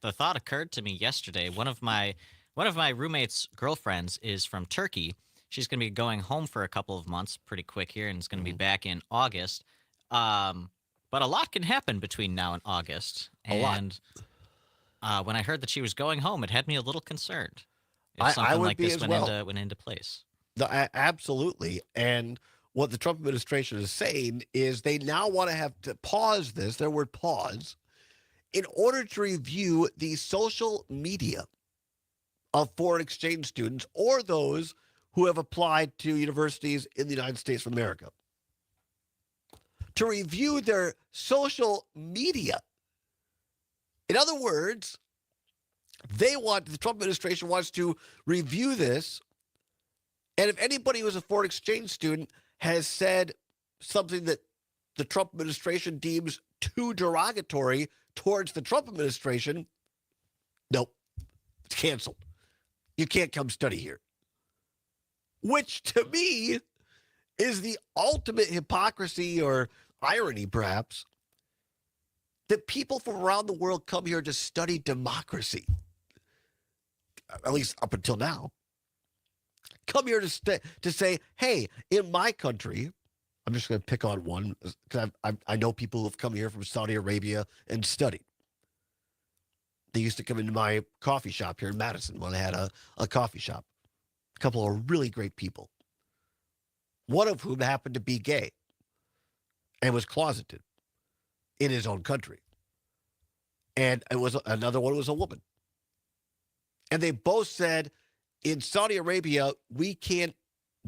the thought occurred to me yesterday. One of my roommate's girlfriends is from Turkey. She's going to be going home for a couple of months, pretty quick here, and is going to be back in August. But a lot can happen between now and August. And when I heard that she was going home, it had me a little concerned. If something I would like be this as well. went into place. Absolutely. And what the Trump administration is saying is they now want to have to pause this, their word pause, in order to review the social media of foreign exchange students or those who have applied to universities in the United States of America. To review their social media. In other words, the Trump administration wants to review this. And if anybody who's a foreign exchange student has said something that the Trump administration deems too derogatory towards the Trump administration, nope, it's canceled. You can't come study here. Which to me is the ultimate hypocrisy or irony, perhaps, that people from around the world come here to study democracy, at least up until now. Come here to say, hey, in my country, I'm just going to pick on one because I know people who have come here from Saudi Arabia and studied. They used to come into my coffee shop here in Madison when I had a coffee shop. A couple of really great people. One of whom happened to be gay and was closeted in his own country. And another one was a woman. And they both said, in Saudi Arabia, we can't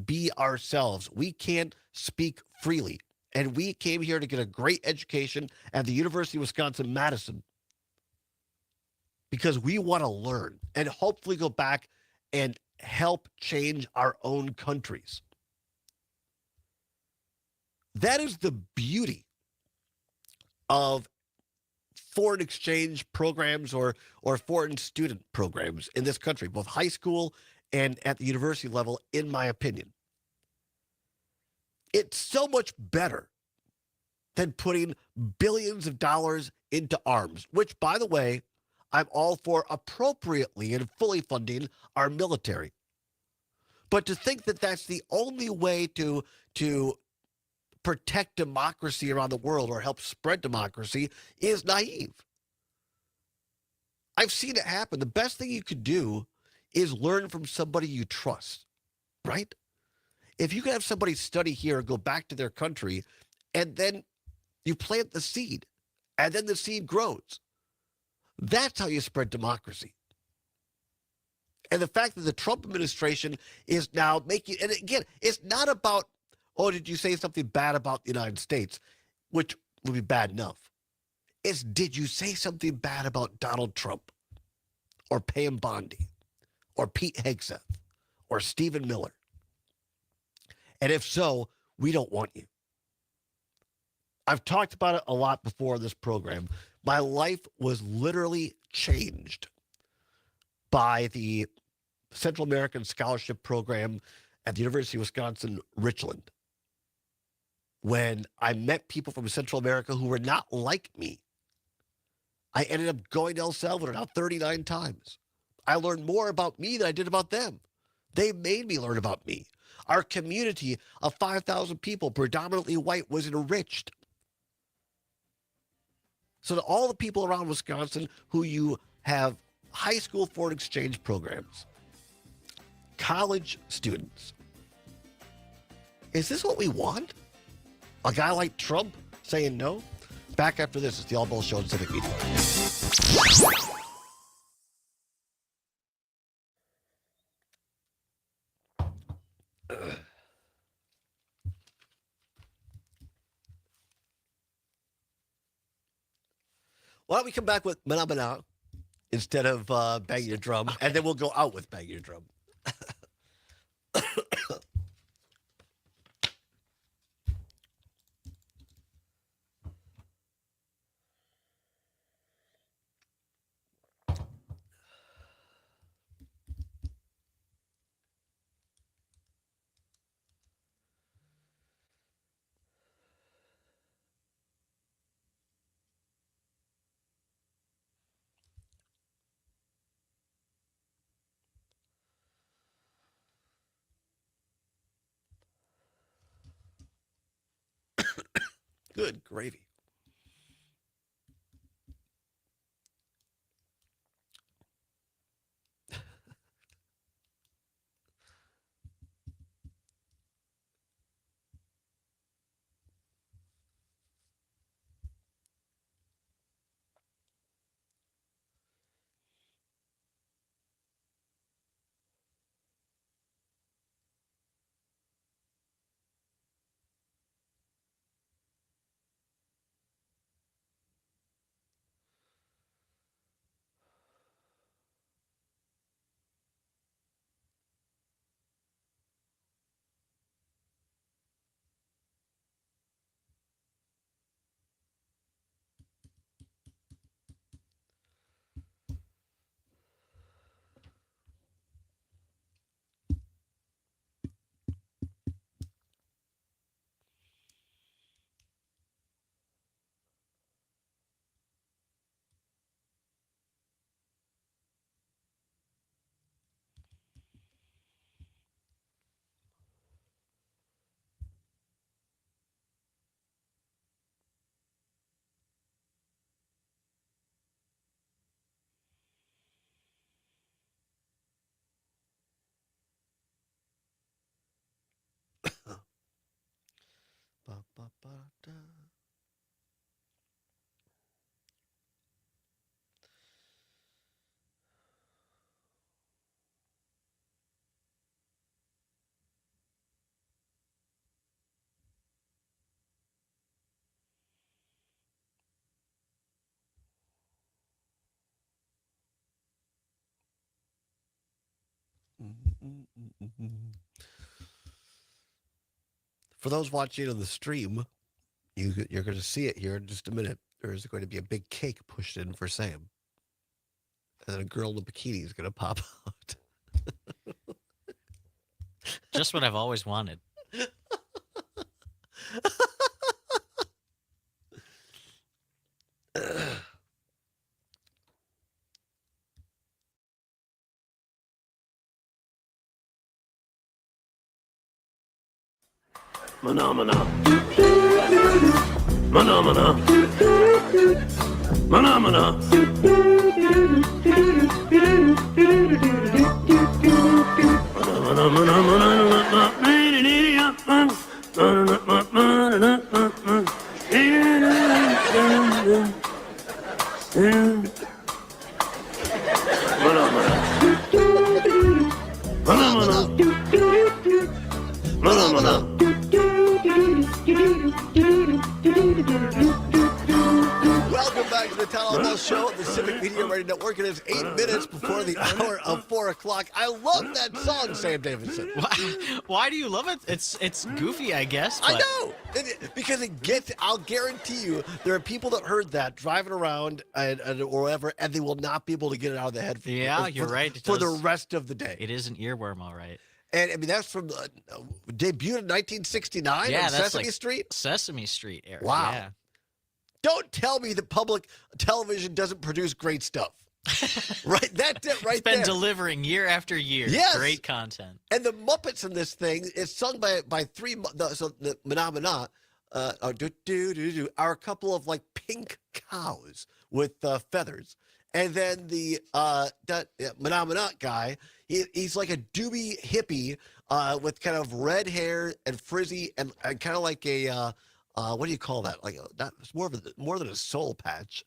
be ourselves. We can't speak freely. And we came here to get a great education at the University of Wisconsin-Madison because we want to learn and hopefully go back and help change our own countries. That is the beauty of foreign exchange programs or foreign student programs in this country, both high school and at the university level, in my opinion. It's so much better than putting billions of dollars into arms, which, by the way, I'm all for appropriately and fully funding our military. But to think that that's the only way to protect democracy around the world or help spread democracy is naive. I've seen it happen. The best thing you could do is learn from somebody you trust, right? If you can have somebody study here and go back to their country, and then you plant the seed, and then the seed grows. That's how you spread democracy. And the fact that the Trump administration is now making, and again, it's not about, oh, did you say something bad about the United States, which would be bad enough. It's, did you say something bad about Donald Trump or Pam Bondi or Pete Hegseth or Stephen Miller? And if so, we don't want you. I've talked about it a lot before in this program. My life was literally changed by the Central American Scholarship Program at the University of Wisconsin-Richland, when I met people from Central America who were not like me. I ended up going to El Salvador now 39 times. I learned more about me than I did about them. They made me learn about me. Our community of 5,000 people, predominantly white, was enriched. So to all the people around Wisconsin who you have high school foreign exchange programs, college students, is this what we want? A guy like Trump saying no? Back after this, it's the Allbaugh Show on Civic Media. Why don't we come back with Mana Mana instead of banging your drum, and then we'll go out with banging your drum. Good gravy. For those watching on the stream, you're going to see it here in just a minute. There is going to be a big cake pushed in for Sam. And then a girl in a bikini is going to pop out. Just what I've always wanted. Phenomena. Phenomena. Phenomena. Welcome back to the Todd Allbaugh Show at the Civic Media Radio Network. It is 8 minutes before the hour of 4 o'clock. I love that song, Sam Davidson. Why do you love it? It's goofy, I guess. I but- know. Because it gets, I'll guarantee you, there are people that heard that driving around or whatever, and they will not be able to get it out of their head You're right. for the rest of the day. It is an earworm, all right. And I mean, that's from debut in 1969 on Sesame Street? Sesame Street era. Wow. Yeah. Don't tell me that public television doesn't produce great stuff. Right? That's it right It's been there. delivering year after year. Yes. Great content. And the Muppets in this thing is sung by three, so the Manamana are a couple of like pink cows with feathers. And then the Manamana guy, he's like a doobie hippie with kind of red hair and frizzy and kind of like a, what do you call that? Like it's more than a soul patch,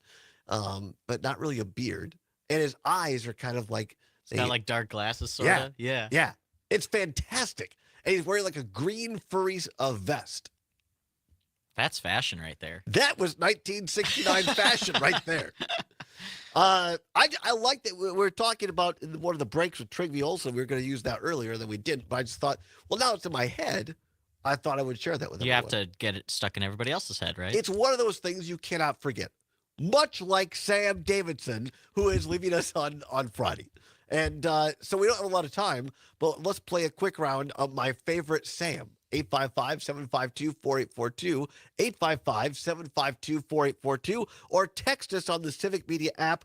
but not really a beard. And his eyes are kind of like It's got like dark glasses, sort of. Yeah. yeah. It's fantastic. And he's wearing like a green furry vest. That's fashion right there. That was 1969 fashion right there. I like that we're talking about in one of the breaks with Trigby Olsen. We were going to use that earlier, then we didn't. But I just thought, well, now it's in my head. I thought I would share that with You everyone. have to get it stuck in everybody else's head, right? It's one of those things you cannot forget. Much like Sam Davidson, who is leaving us on Friday. And so we don't have a lot of time, but let's play a quick round of my favorite Sam. 855-752-4842, 855-752-4842, or text us on the Civic Media app.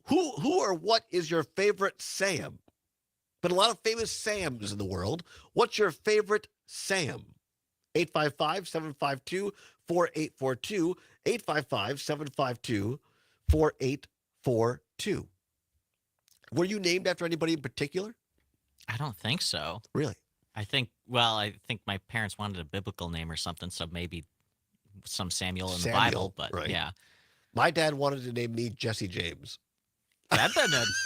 Who or what is your favorite Sam? Been a lot of famous Sams in the world. What's your favorite Sam? 855-752-4842, 855-752-4842. Were you named after anybody in particular? I don't think so. Really? I think my parents wanted a biblical name or something, so maybe some Samuel in the Bible, but right. yeah. My dad wanted to name me Jesse James. That'd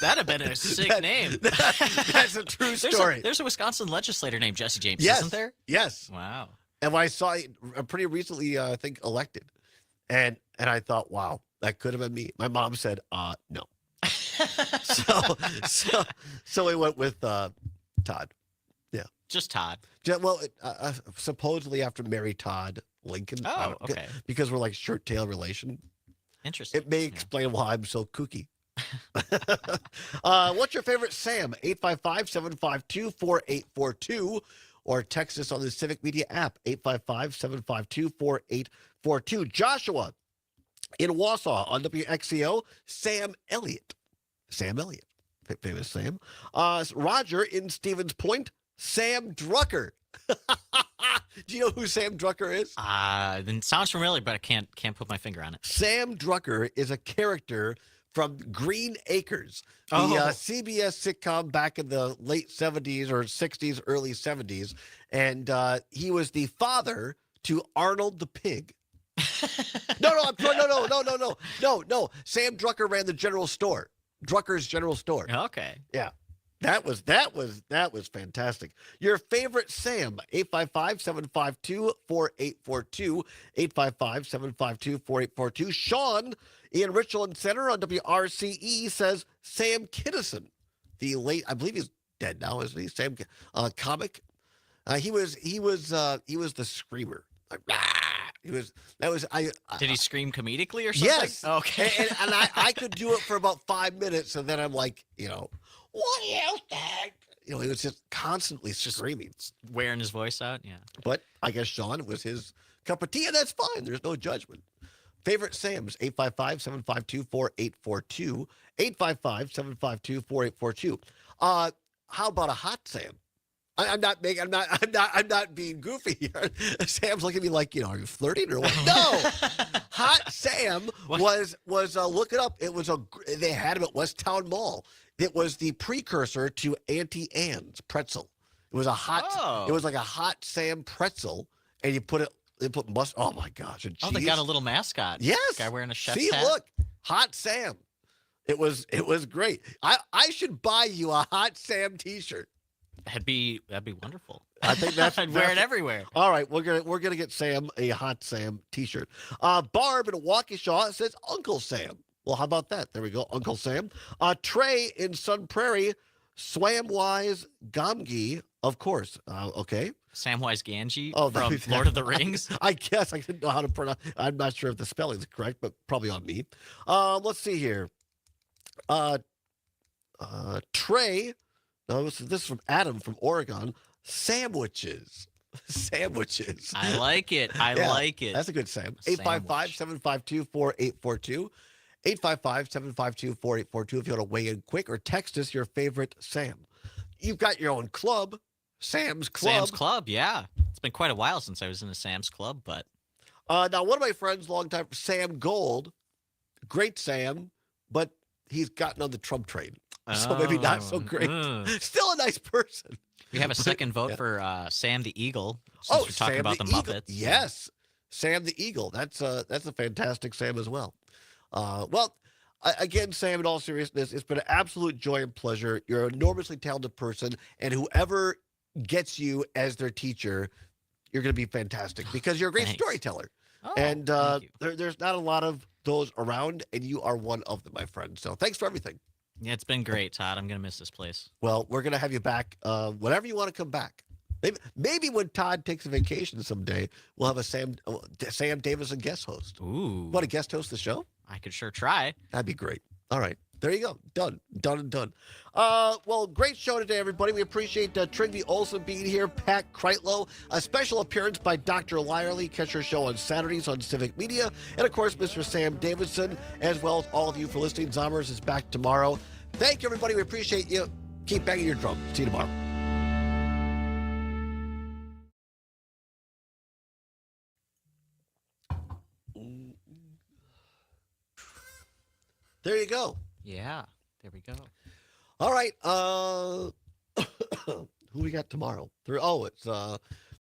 have been a sick name. That's a true story. There's a Wisconsin legislator named Jesse James, Yes. isn't there? Yes. Wow. And when I saw it pretty recently, I think elected, and I thought, wow, that could have been me. My mom said, no. so we went with Todd. Yeah. Just Todd. Well, supposedly after Mary Todd Lincoln. Oh, okay. Because we're like shirt-tail relation. Interesting. It may explain why I'm so kooky. What's your favorite Sam? 855-752-4842, or text us on the Civic Media app, 855-752-4842. Joshua in Wausau on WXCO, Sam Elliott. Sam Elliott, famous Sam. Roger in Stevens Point, Sam Drucker. Do you know who Sam Drucker is? It sounds familiar, but I can't put my finger on it. Sam Drucker is a character from Green Acres, the CBS sitcom back in the late 70s or 60s, early 70s. And he was the father to Arnold the Pig. No. I'm sorry. No. Sam Drucker ran the general store. Drucker's General Store. Okay. Yeah. That was fantastic. Your favorite Sam, 855-752-4842, 855-752-4842. Sean in Richland Center on WRCE says Sam Kinison, the late, I believe he's dead now, isn't he? Sam comic. He was the screamer. Did he scream comedically or something? Yes. Okay. And I could do it for about 5 minutes, and then I'm like, what do you think? He was just constantly screaming. Wearing his voice out, yeah. But I guess Sean was his cup of tea, and that's fine. There's no judgment. Favorite Sam's, 855-752-4842, 855-752-4842. How about a hot Sam? I'm not being goofy here. Sam's looking at me like, are you flirting or what? No. Hot Sam was look it up. They had him at West Town Mall. It was the precursor to Auntie Anne's pretzel. It was it was like a Hot Sam pretzel, and they put mustard. Oh my gosh. And Oh, they got a little mascot. Yes. Guy wearing a chef's See, hat. look, Hot Sam. It was great. I should buy you a Hot Sam t-shirt. That'd be wonderful. I think that's I'd wear it everywhere. All right, we're gonna get Sam a Hot Sam t-shirt. Barb in Waukesha says Uncle Sam. Well, how about that? There we go, Uncle Sam. Trey in Sun Prairie, Swamwise Gamgee, of course. Okay. Samwise Gamgee from Lord of the Rings. I guess I didn't know how to pronounce. I'm not sure if the spelling is correct, but probably on me. Let's see here. Trey. No, this is from Adam from Oregon. Sandwiches. Sandwiches. I like it. I like it. That's a good Sam. 855-752-4842. 855-752-4842 if you want to weigh in quick, or text us your favorite Sam. You've got your own club, Sam's Club. Sam's Club, yeah. It's been quite a while since I was in a Sam's Club, but... Now, one of my friends, long time, Sam Gold, great Sam, but he's gotten on the Trump train. So maybe not so great. Still a nice person. We have a second vote for Sam the Eagle, since we're talking about the Muppets. Yes, Sam the Eagle. That's a fantastic Sam as well. Again, Sam, in all seriousness, it's been an absolute joy and pleasure. You're an enormously talented person, and whoever gets you as their teacher, you're going to be fantastic because you're a great storyteller. And there's not a lot of those around, and you are one of them, my friend. So thanks for everything. Yeah, it's been great, Todd. I'm going to miss this place. Well, we're going to have you back whenever you want to come back. Maybe when Todd takes a vacation someday, we'll have a Sam Davison guest host. Ooh. Want to guest host the show? I could sure try. That'd be great. All right. There you go. Done and done. Well, great show today, everybody. We appreciate Trinity Olsen being here, Pat Kreitlow, a special appearance by Dr. Lyerly. Catch her show on Saturdays on Civic Media. And, of course, Mr. Sam Davidson, as well as all of you for listening. Zommers is back tomorrow. Thank you, everybody. We appreciate you. Keep banging your drum. See you tomorrow. There you go. Yeah, there we go. All right. Who we got tomorrow? It's